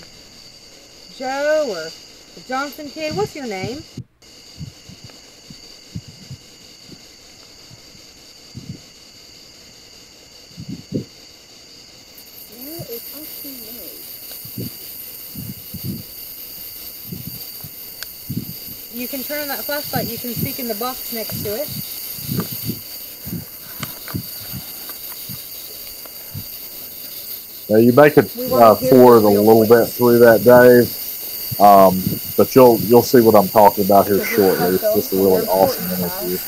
Speaker 9: Joe or the Johnson kid. What's your name? you can turn on that flashlight. You can speak in the box next to it.
Speaker 1: Now you make it forward a little bit through that, Dave, but you'll see what I'm talking about here shortly. It's just a really awesome interview.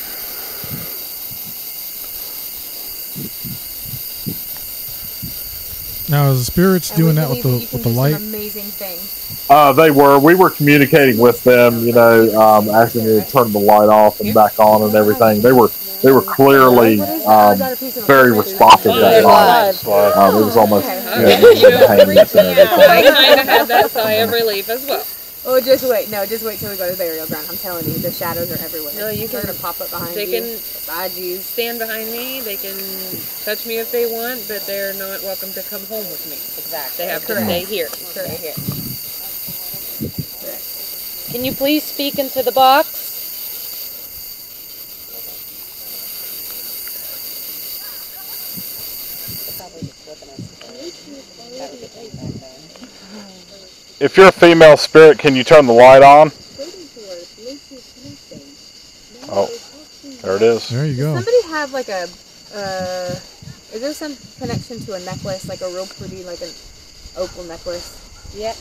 Speaker 3: Now, is the spirits doing that with the light?
Speaker 9: Amazing things.
Speaker 1: We were communicating with them, you know, asking them to turn the light off and back on and everything. They were clearly very responsive that night. It was almost instantaneous and everything.
Speaker 10: I kind of had that sigh of relief as well.
Speaker 9: Oh, just wait. No, just wait till we go to the burial ground. I'm telling you, the shadows are everywhere.
Speaker 10: No,
Speaker 9: They're going to pop up behind you.
Speaker 10: They can
Speaker 9: beside you.
Speaker 10: stand behind me. They can touch me if they want, but they're not welcome to come home with me. Exactly. They have to stay here.
Speaker 9: Correct.
Speaker 10: Stay here. Can you please speak into the box?
Speaker 1: If you're a female spirit, can you turn the light on? Oh, there it is.
Speaker 3: There you go.
Speaker 9: Does somebody have like a, is there some connection to a necklace, like a real pretty, like an opal necklace?
Speaker 10: Yeah.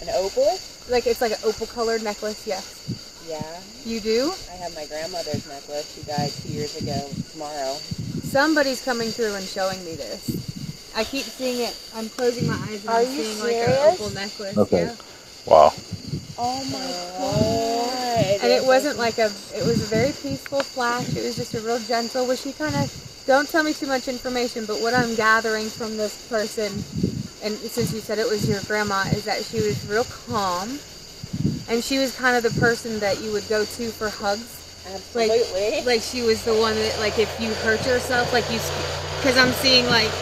Speaker 10: An opal?
Speaker 9: Like, it's like an opal colored necklace, yes.
Speaker 10: Yeah.
Speaker 9: You do?
Speaker 10: I have my grandmother's necklace. She died 2 years ago tomorrow.
Speaker 9: Somebody's coming through and showing me this. I keep seeing it. I'm closing my eyes and I'm seeing like an opal necklace.
Speaker 1: Okay.
Speaker 9: Yeah.
Speaker 1: Wow.
Speaker 10: Oh my god.
Speaker 9: And it wasn't like it was a very peaceful flash. It was just a real gentle, where she kind of, don't tell me too much information, but what I'm gathering from this person, and since you said it was your grandma, is that she was real calm. And she was kind of the person that you would go to for hugs.
Speaker 10: Absolutely.
Speaker 9: Like she was the one that, like, if you hurt yourself, like you, because I'm seeing like,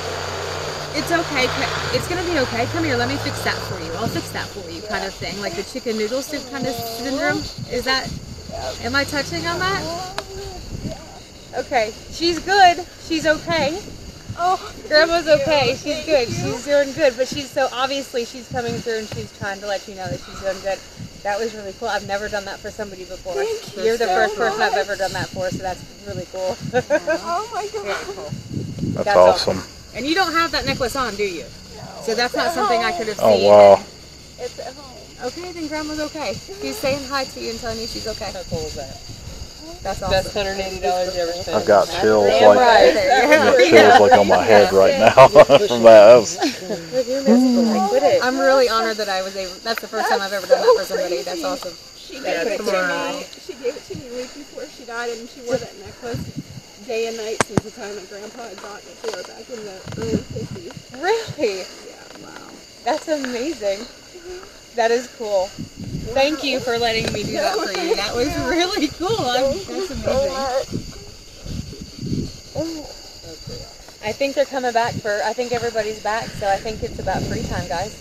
Speaker 9: it's okay, it's gonna be okay, come here, let me fix that for you, I'll fix that for you, kind of thing. Like the chicken noodle soup kind of syndrome. Is that, am I touching on that? Okay, she's good, she's okay. Oh, Grandma's okay, she's good, she's doing good, but she's so, obviously she's coming through and she's trying to let you know that she's doing good. That was really cool. I've never done that for somebody before. You're the first person I've ever done that for, so that's really cool. Oh my god. Very cool.
Speaker 1: That's awesome.
Speaker 9: And you don't have that necklace on, do you? No. So that's not something I could have seen.
Speaker 1: Oh, wow.
Speaker 9: It's at home. Okay, then Grandma's okay. She's saying hi to you and telling you she's okay.
Speaker 10: How cool is that?
Speaker 9: That's awesome.
Speaker 10: Best $180 you ever spent.
Speaker 1: I've got chills
Speaker 9: right
Speaker 1: on my head right now from that.
Speaker 9: I'm really honored that I was able. That's the first time I've ever done that for somebody. That's awesome.
Speaker 11: She gave it to me. She gave it to me a week before she died, and she wore that necklace day and night since the time my grandpa had gotten it for her back in the early 50s.
Speaker 9: Really?
Speaker 11: Yeah. Wow.
Speaker 9: That's amazing. That is cool. Thank you for letting me do that for you. That was really cool. That's amazing. I think they're coming back I think everybody's back, so I think it's about free time, guys.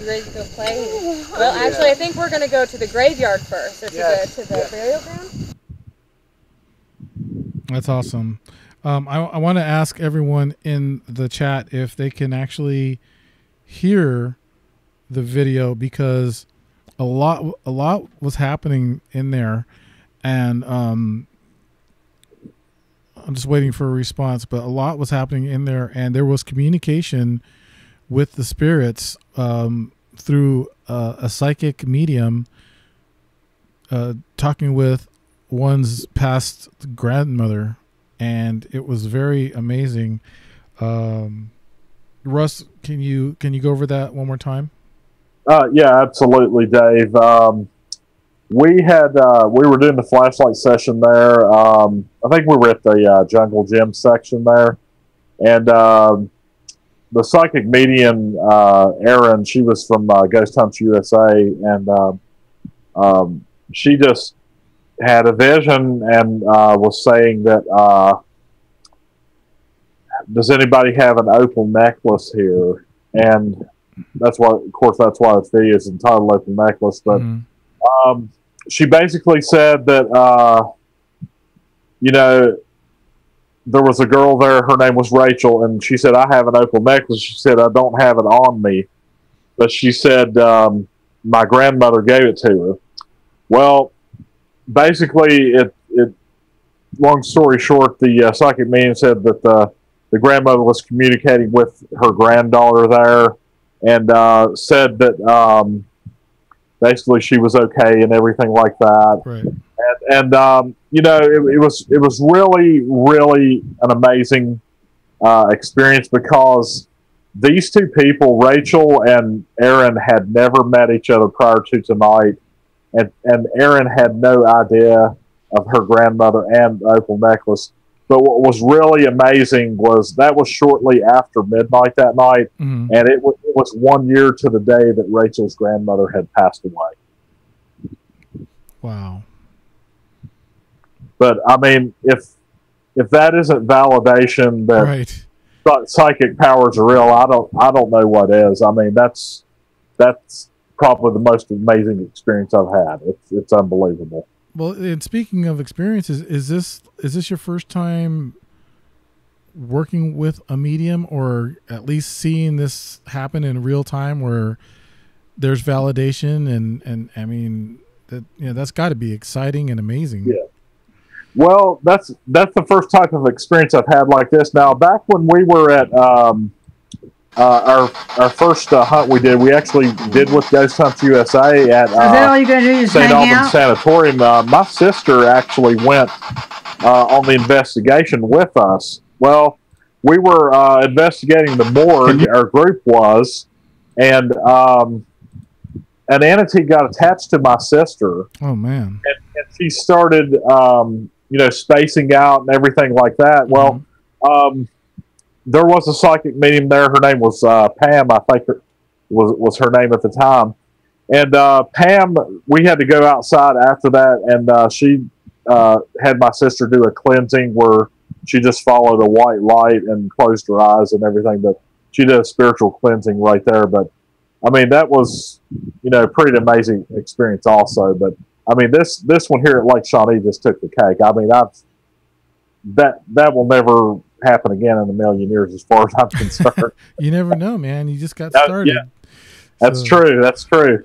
Speaker 9: You ready to go play? Well, actually, I think we're going to go to the graveyard first, or to the burial ground.
Speaker 3: That's awesome. I want to ask everyone in the chat if they can actually hear the video, because a lot was happening in there, and I'm just waiting for a response, but a lot was happening in there, and there was communication with the spirits through a psychic medium talking with one's past grandmother, and it was very amazing. Russ, can you go over that one more time?
Speaker 1: Yeah, absolutely, Dave. We were doing the flashlight session there. I think we were at the Jungle Gym section there, and the psychic medium, Erin, she was from Ghost Hunts USA, and she just had a vision and was saying that, does anybody have an opal necklace here? And that's why, of course, that's why the video is entitled Opal Necklace. But she basically said that, there was a girl there, her name was Rachel, and she said, I have an opal necklace. She said, I don't have it on me. But she said, my grandmother gave it to her. Well, basically, long story short, the psychic medium said that the grandmother was communicating with her granddaughter there, and said that basically she was okay and everything like that.
Speaker 3: Right.
Speaker 1: And you know, it was really an amazing experience, because these two people, Rachel and Aaron, had never met each other prior to tonight, and Aaron had no idea of her grandmother and the opal necklace. But what was really amazing was that was shortly after midnight that night, and it was 1 year to the day that Rachel's grandmother had passed away.
Speaker 3: Wow.
Speaker 1: But I mean, if that isn't validation that psychic powers are real, I don't know what is. I mean, that's probably the most amazing experience I've had. It's unbelievable.
Speaker 3: Well, and speaking of experiences, is this your first time working with a medium, or at least seeing this happen in real time, where there's validation and I mean that's got to be exciting and amazing.
Speaker 1: Yeah. Well, that's the first type of experience I've had like this. Now, back when we were at our first hunt we did, we actually did with Ghost Hunts USA at St. Albans Sanatorium. My sister actually went on the investigation with us. Well, we were investigating the morgue, our group was, and an entity got attached to my sister.
Speaker 3: Oh, man.
Speaker 1: And she started, spacing out and everything like that. Well, there was a psychic medium there. Her name was Pam, I think was her name at the time. And Pam, we had to go outside after that, and she had my sister do a cleansing where she just followed a white light and closed her eyes and everything. But she did a spiritual cleansing right there. But I mean, that was, pretty amazing experience also. But I mean, this one here at Lake Shawnee just took the cake. I mean, that will never happen again in a million years, as far as I'm concerned.
Speaker 3: You never know, man. You just got started.
Speaker 1: Yeah. That's true. That's true.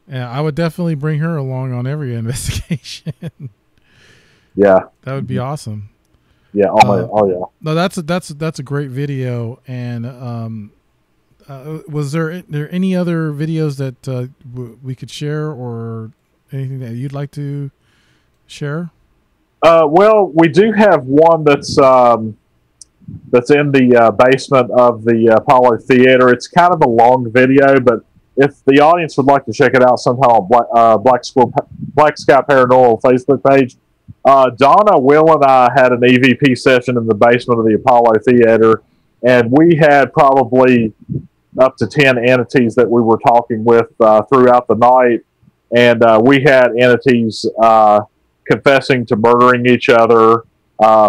Speaker 3: Yeah, I would definitely bring her along on every investigation.
Speaker 1: Yeah, that
Speaker 3: would be awesome.
Speaker 1: Yeah. Oh yeah.
Speaker 3: No, that's a great video. And was there any other videos that we could share, or anything that you'd like to share?
Speaker 1: Well, we do have one that's in the basement of the Apollo Theater. It's kind of a long video, but if the audience would like to check it out sometime on Black Sky Paranormal Facebook page, Donna, Will, and I had an EVP session in the basement of the Apollo Theater, and we had probably up to 10 entities that we were talking with throughout the night, and we had entities confessing to murdering each other,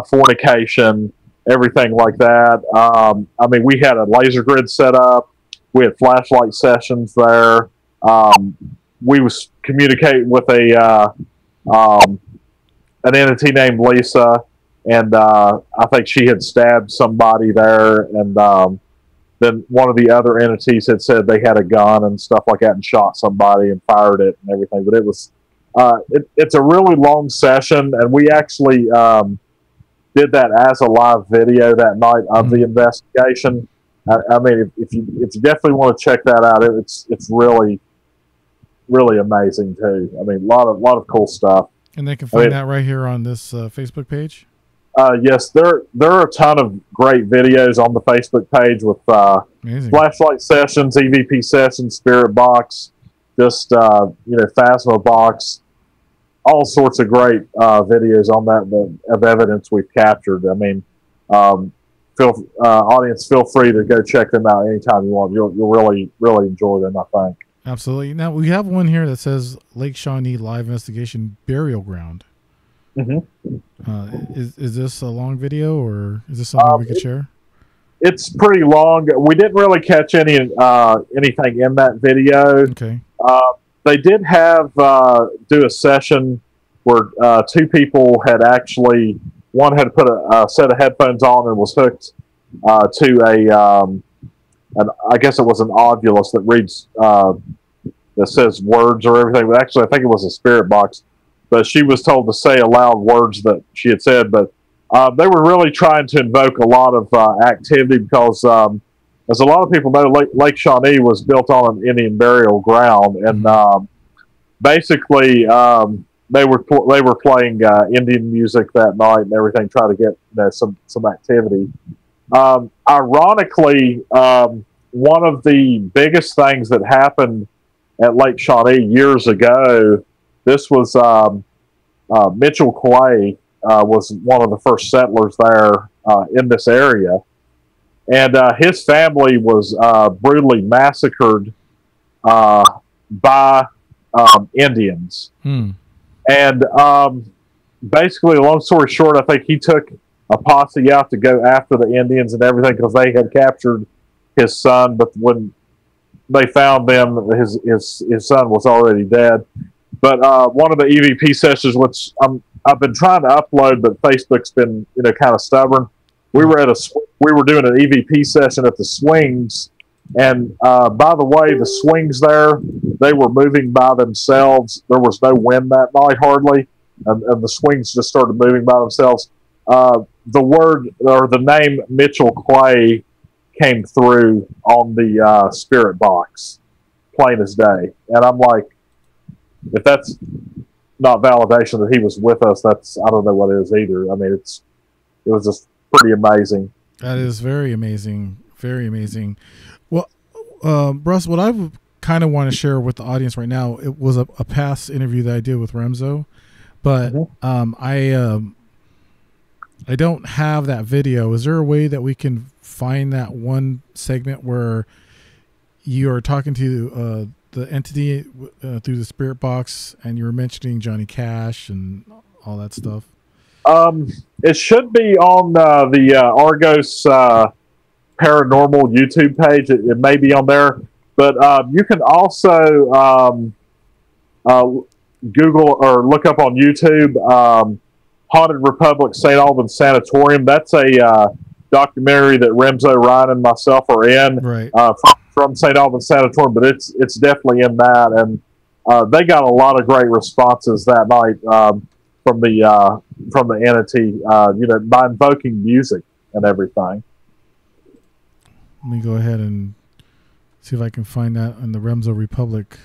Speaker 1: fornication, everything like that. I mean, we had a laser grid set up. We had flashlight sessions there. We was communicating with an entity named Lisa, and I think she had stabbed somebody there, and then one of the other entities had said they had a gun and stuff like that and shot somebody and fired it and everything. But it was it's a really long session, and we actually did that as a live video that night of the investigation. I mean, if you definitely want to check that out, it's really amazing too. I mean, a lot of cool stuff.
Speaker 3: And they can find that right here on this Facebook page.
Speaker 1: Yes, there are a ton of great videos on the Facebook page with flashlight sessions, EVP sessions, spirit box, just Phasma box, all sorts of great videos on that of evidence we've captured. I mean, audience, feel free to go check them out anytime you want. You'll really enjoy them, I think.
Speaker 3: Absolutely. Now we have one here that says Lake Shawnee Live Investigation Burial Ground. Is this a long video, or is this something we could share?
Speaker 1: It's pretty long. We didn't really catch anything in that video.
Speaker 3: Okay.
Speaker 1: They did have do a session where two people had actually, one had put a set of headphones on and was hooked to I guess it was an Ovilus that reads that says words or everything, but actually I think it was a spirit box. but she was told to say aloud words that she had said. But they were really trying to invoke a lot of activity because, as a lot of people know, Lake Shawnee was built on an Indian burial ground, and basically they were playing Indian music that night and everything, trying to get some activity. Ironically, one of the biggest things that happened at Lake Shawnee years ago, this was Mitchell Clay was one of the first settlers there in this area. And his family was brutally massacred by Indians. And basically, long story short, I think he took a posse out to go after the Indians and everything because they had captured his son. But when they found them, his son was already dead. But one of the EVP sessions, which I've been trying to upload, but Facebook's been kind of stubborn. We were doing an EVP session at the swings, and by the way, the swings there, they were moving by themselves. There was no wind that night hardly, and the swings just started moving by themselves. The word or the name Mitchell Clay came through on the spirit box, plain as day. And I'm like, if that's not validation that he was with us, I don't know what it is either. I mean, it was just pretty amazing.
Speaker 3: That is very amazing. Very amazing. Well, Russ, what I kind of want to share with the audience right now, it was a past interview that I did with Remzo, but I don't have that video. Is there a way that we can find that one segment where you are talking to the entity through the spirit box and you were mentioning Johnny Cash and all that stuff?
Speaker 1: It should be on the Argos Paranormal YouTube page. It may be on there, but you can also Google or look up on YouTube Haunted Republic St. Albans Sanatorium. That's a documentary that Remzo, Ryan, and myself are in,
Speaker 3: right,
Speaker 1: from St. Albans Sanatorium, but it's definitely in that, and they got a lot of great responses that night from the entity, by invoking music and everything.
Speaker 3: Let me go ahead and see if I can find that on the Remzo Republic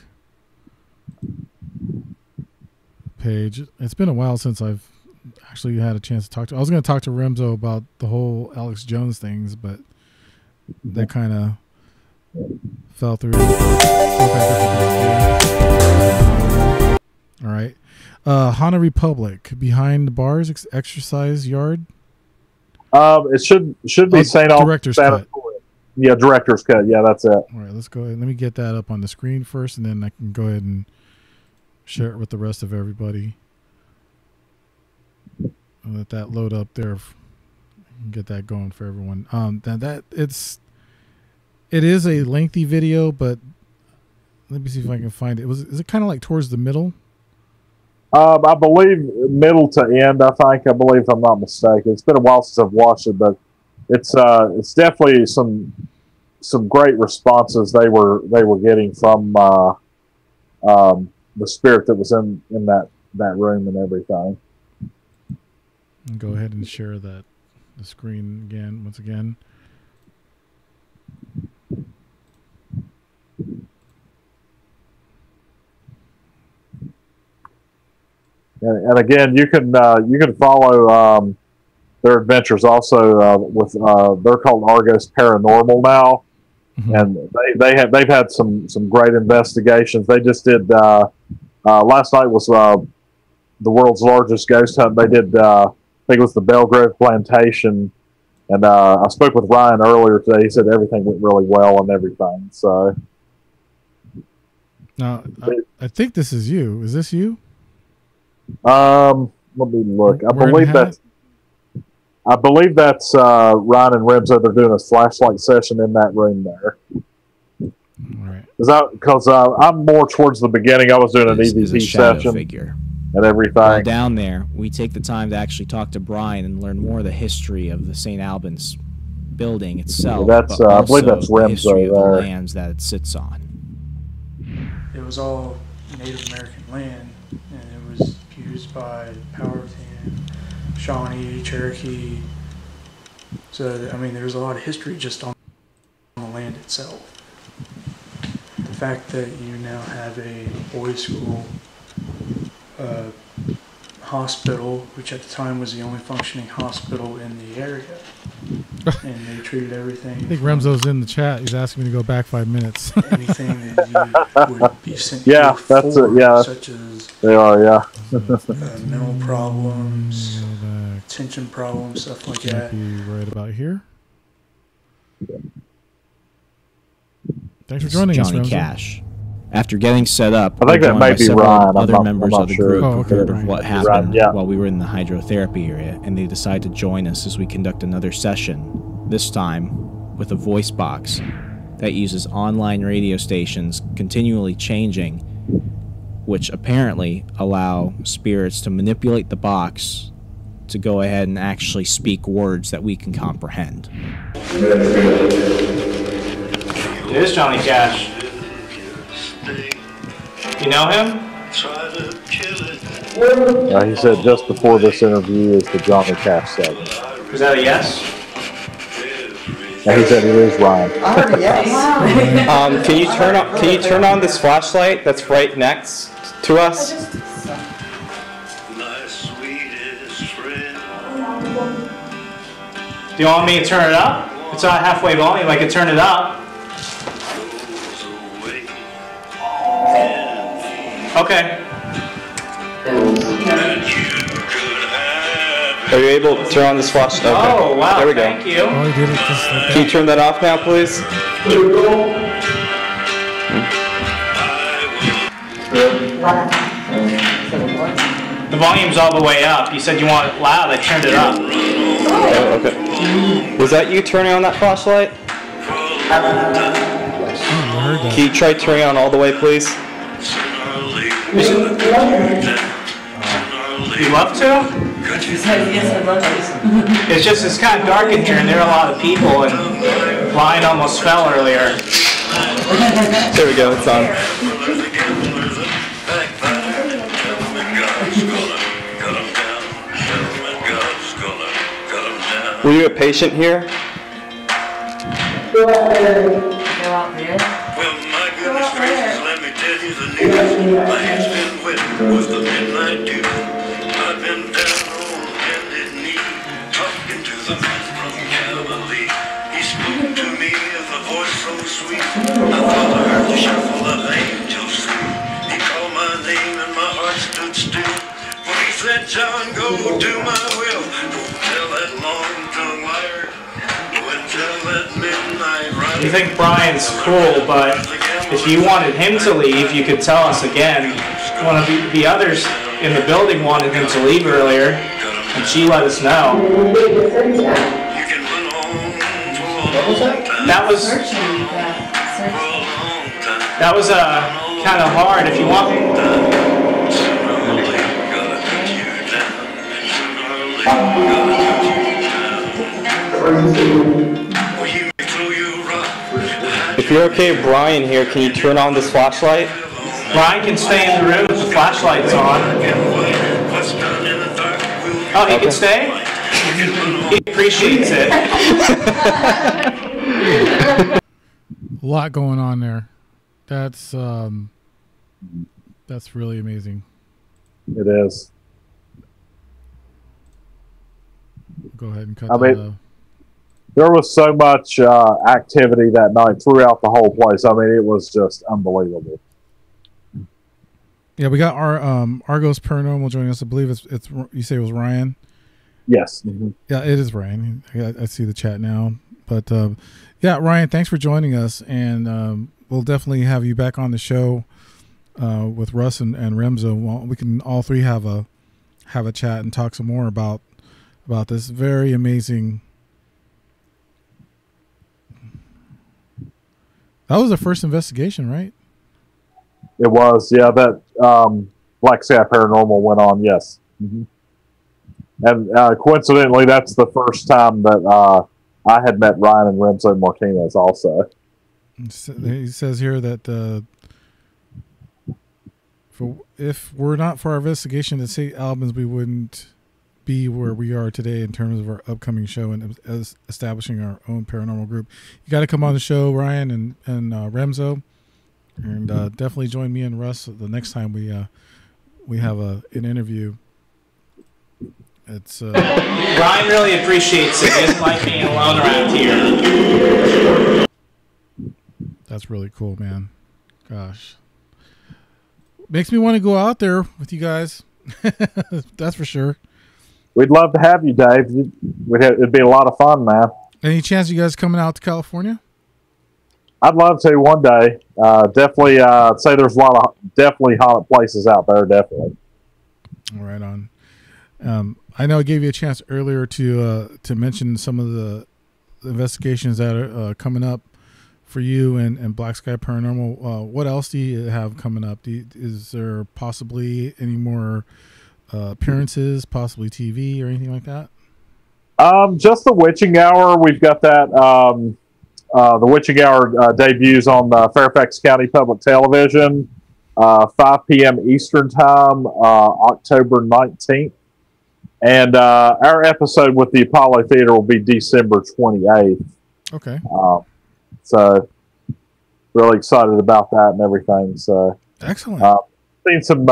Speaker 3: page. It's been a while since I've actually had a chance to talk to. I was going to talk to Remzo about the whole Alex Jones things, but that kind of fell through. All right. Haunted Republic, behind the bars, exercise yard.
Speaker 1: It should be St. Albans
Speaker 3: Director's Cut.
Speaker 1: Yeah, Director's Cut. Yeah, that's it.
Speaker 3: All right, let's go ahead. Let me get that up on the screen first, and then I can go ahead and share it with the rest of everybody. I'll let that load up there. Get that going for everyone. It is a lengthy video, but let me see if I can find it. Is it kind of like towards the middle?
Speaker 1: I believe middle to end. I believe, if I'm not mistaken. It's been a while since I've watched it, but it's definitely some great responses they were getting from the spirit that was in that room and everything.
Speaker 3: And go ahead and share the screen once again.
Speaker 1: And again, you can follow their adventures also with they're called Argos Paranormal now, and they've had some great investigations. They just did last night was the world's largest ghost hunt. They did I think it was the Belgrove Plantation, and I spoke with Ryan earlier today. He said everything went really well and everything. So
Speaker 3: now I think this is you. Is this you?
Speaker 1: Let me look. I believe that's Ryan and Remzo. They're doing a flashlight session in that room there.
Speaker 3: All right.
Speaker 1: Because I'm more towards the beginning. I was doing an EVP session
Speaker 12: figure
Speaker 1: and everything.
Speaker 12: Well, down there, we take the time to actually talk to Brian and learn more of the history of the St. Albans building itself.
Speaker 1: That's
Speaker 12: but
Speaker 1: I believe that's
Speaker 12: the history
Speaker 1: Remzo
Speaker 12: of the
Speaker 1: there.
Speaker 12: lands that it sits on.
Speaker 13: It was all Native American land, and it was used by Powhatan, Shawnee, Cherokee. So, I mean, there's a lot of history just on the land itself. The fact that you now have a boys' school, hospital, which at the time was the only functioning hospital in the area, and they treated everything.
Speaker 3: I think Remzo's in the chat. He's asking me to go back 5 minutes.
Speaker 13: Anything that you would be sent
Speaker 1: Yeah,
Speaker 13: to
Speaker 1: that's
Speaker 13: for,
Speaker 1: it. Yeah,
Speaker 13: such as
Speaker 1: they are. Yeah.
Speaker 13: mental problems, attention problems, stuff like that.
Speaker 3: Be right about here. Thanks for joining us,
Speaker 12: Johnny
Speaker 3: Remzo.
Speaker 12: Cash. After getting set up,
Speaker 1: I think
Speaker 12: we're
Speaker 1: that
Speaker 12: joined
Speaker 1: may
Speaker 12: by
Speaker 1: be
Speaker 12: several
Speaker 1: Ryan.
Speaker 12: other members of the group who heard of what happened while we were in the hydrotherapy area, and they decided to join us as we conduct another session, this time with a voice box that uses online radio stations continually changing, which apparently allow spirits to manipulate the box to go ahead and actually speak words that we can comprehend.
Speaker 14: It is Johnny Cash. You know him?
Speaker 1: He said just before this interview is the Johnny Cash segment.
Speaker 14: Is that a yes?
Speaker 1: And he said it is Ryan.
Speaker 15: I heard a yes. Can you turn on this flashlight that's right next to us?
Speaker 14: Do you want me to turn it up? It's on halfway volume. I can turn it up. Okay.
Speaker 15: Are you able to turn on this flashlight? Okay.
Speaker 14: Oh, wow.
Speaker 15: There we go.
Speaker 14: Thank you.
Speaker 3: Oh, he did it just like
Speaker 15: Can you turn that off now, please?
Speaker 14: The volume's all the way up. You said you want it loud. I turned it up.
Speaker 15: Oh, okay. Was that you turning on that flashlight? Can you try turning on all the way, please?
Speaker 14: You love to?
Speaker 16: Yes, I'd love to.
Speaker 14: It's just, it's kind of dark in here, and there are a lot of people, and Ryan almost fell earlier.
Speaker 15: There we go, it's on. Were you a patient here?
Speaker 16: Go out there.
Speaker 17: Well, my goodness gracious, let me tell you the news. My head's been wet, was the midnight dew. I've been down on bended knee, talking to the man from Galilee. He spoke to me with a voice so sweet. I thought I heard the shuffle of angels sing. He called my name and my heart stood still. When he said, John, go do my will. Go tell that long-tongued liar. Go and tell that midnight rider.
Speaker 14: You think Brian's cool, but if you wanted him to leave, you could tell us again. One of the others in the building wanted him to leave earlier, and she let us know. That was kind of hard. If you want.
Speaker 15: If you're okay, Brian here, can you turn on this flashlight?
Speaker 14: Brian can stay in the room with the flashlights on. Oh, he can stay? He appreciates it.
Speaker 3: A lot going on there. That's really amazing.
Speaker 1: It is.
Speaker 3: Go ahead and cut
Speaker 1: I
Speaker 3: that.
Speaker 1: mean, there was so much activity that night throughout the whole place. I mean, it was just unbelievable.
Speaker 3: Yeah, we got our Argos Paranormal joining us. I believe it's you say it was Ryan.
Speaker 1: Yes. Mm-hmm.
Speaker 3: Yeah, it is Ryan. I see the chat now. But yeah, Ryan, thanks for joining us, and we'll definitely have you back on the show with Russ and Remzo. We can all three have a chat and talk some more about this very amazing. That was the first investigation, right?
Speaker 1: It was, yeah. That Black Sky Paranormal went on, yes. Mm-hmm. And coincidentally, that's the first time that I had met Ryan and Remzo Martinez also.
Speaker 3: He says here that if we're not for our investigation at St. Albans, we wouldn't be where we are today in terms of our upcoming show and as establishing our own paranormal group. You got to come on the show, Ryan and Remzo, and definitely join me and Russ the next time we have an interview. It's
Speaker 14: Ryan really appreciates it. He doesn't like being alone around here.
Speaker 3: That's really cool, man. Gosh. Makes me want to go out there with you guys. That's for sure.
Speaker 1: We'd love to have you, Dave. It'd be a lot of fun, man.
Speaker 3: Any chance you guys coming out to California?
Speaker 1: I'd love to one day. Definitely, I'd say there's a lot of definitely haunted places out there, definitely.
Speaker 3: Right on. I know I gave you a chance earlier to mention some of the investigations that are coming up for you and Black Sky Paranormal. What else do you have coming up? Is there possibly any more appearances, possibly TV or anything like that?
Speaker 1: Just the Witching Hour. We've got that. The Witching Hour debuts on Fairfax County Public Television, 5 p.m. Eastern Time, October 19th. And our episode with the Apollo Theater will be December 28th.
Speaker 3: Okay.
Speaker 1: So really excited about that and everything. So
Speaker 3: excellent.
Speaker 1: Seen some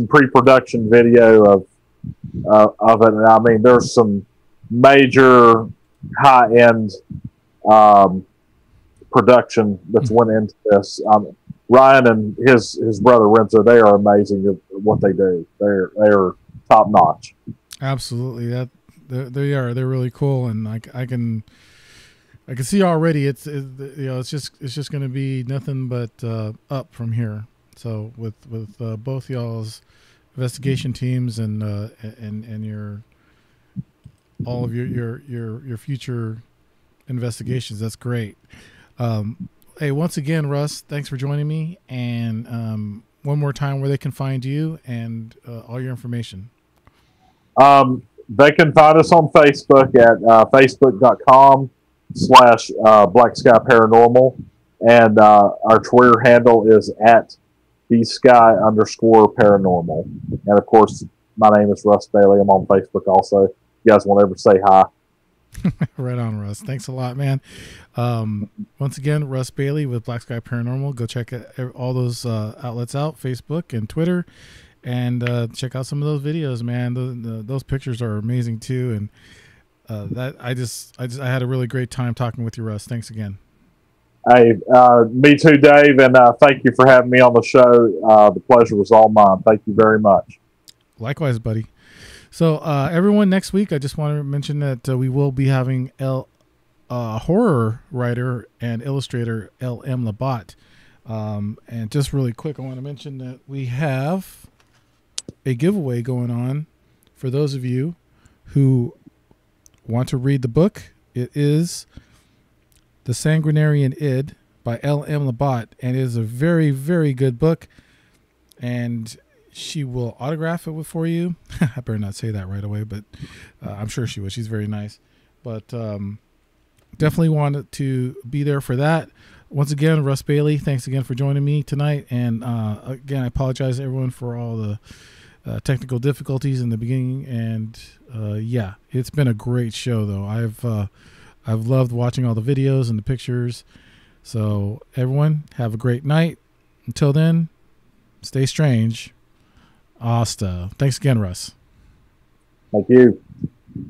Speaker 1: pre-production video of it, and I mean there's some major high-end production that's went into this. Ryan and his brother Renzo, they are amazing at what they do. They're top notch.
Speaker 3: Absolutely, they're really cool, and I can see already it's just going to be nothing but up from here. So with both y'all's investigation teams and your all of your future investigations, that's great. Hey, once again, Russ, thanks for joining me. And one more time, where they can find you and all your information.
Speaker 1: They can find us on Facebook at facebook.com/Black Sky Paranormal, and our Twitter handle is at @BSky_paranormal. And of course, my name is Russ Bailey. I'm on Facebook also. If you guys want to ever say hi.
Speaker 3: Right on, Russ. Thanks a lot, man. Once again, Russ Bailey with Black Sky Paranormal. Go check all those outlets out, Facebook and Twitter, and check out some of those videos, man. Those pictures are amazing too. And I had a really great time talking with you, Russ. Thanks again.
Speaker 1: Hey, me too, Dave, and thank you for having me on the show. The pleasure was all mine. Thank you very much.
Speaker 3: Likewise, buddy. So, everyone, next week, I just want to mention that we will be having horror writer and illustrator L.M. Labat. And just really quick, I want to mention that we have a giveaway going on for those of you who want to read the book. It is The Sanguinarian Id by L.M. Labat, and it is a very, very good book. And she will autograph it for you. I better not say that right away, but I'm sure she will. She's very nice. But definitely wanted to be there for that. Once again, Russ Bailey, thanks again for joining me tonight. And again, I apologize to everyone for all the technical difficulties in the beginning. And yeah, it's been a great show, though. I've loved watching all the videos and the pictures. So everyone, have a great night. Until then, stay strange. Hasta. Thanks again, Russ.
Speaker 1: Thank you.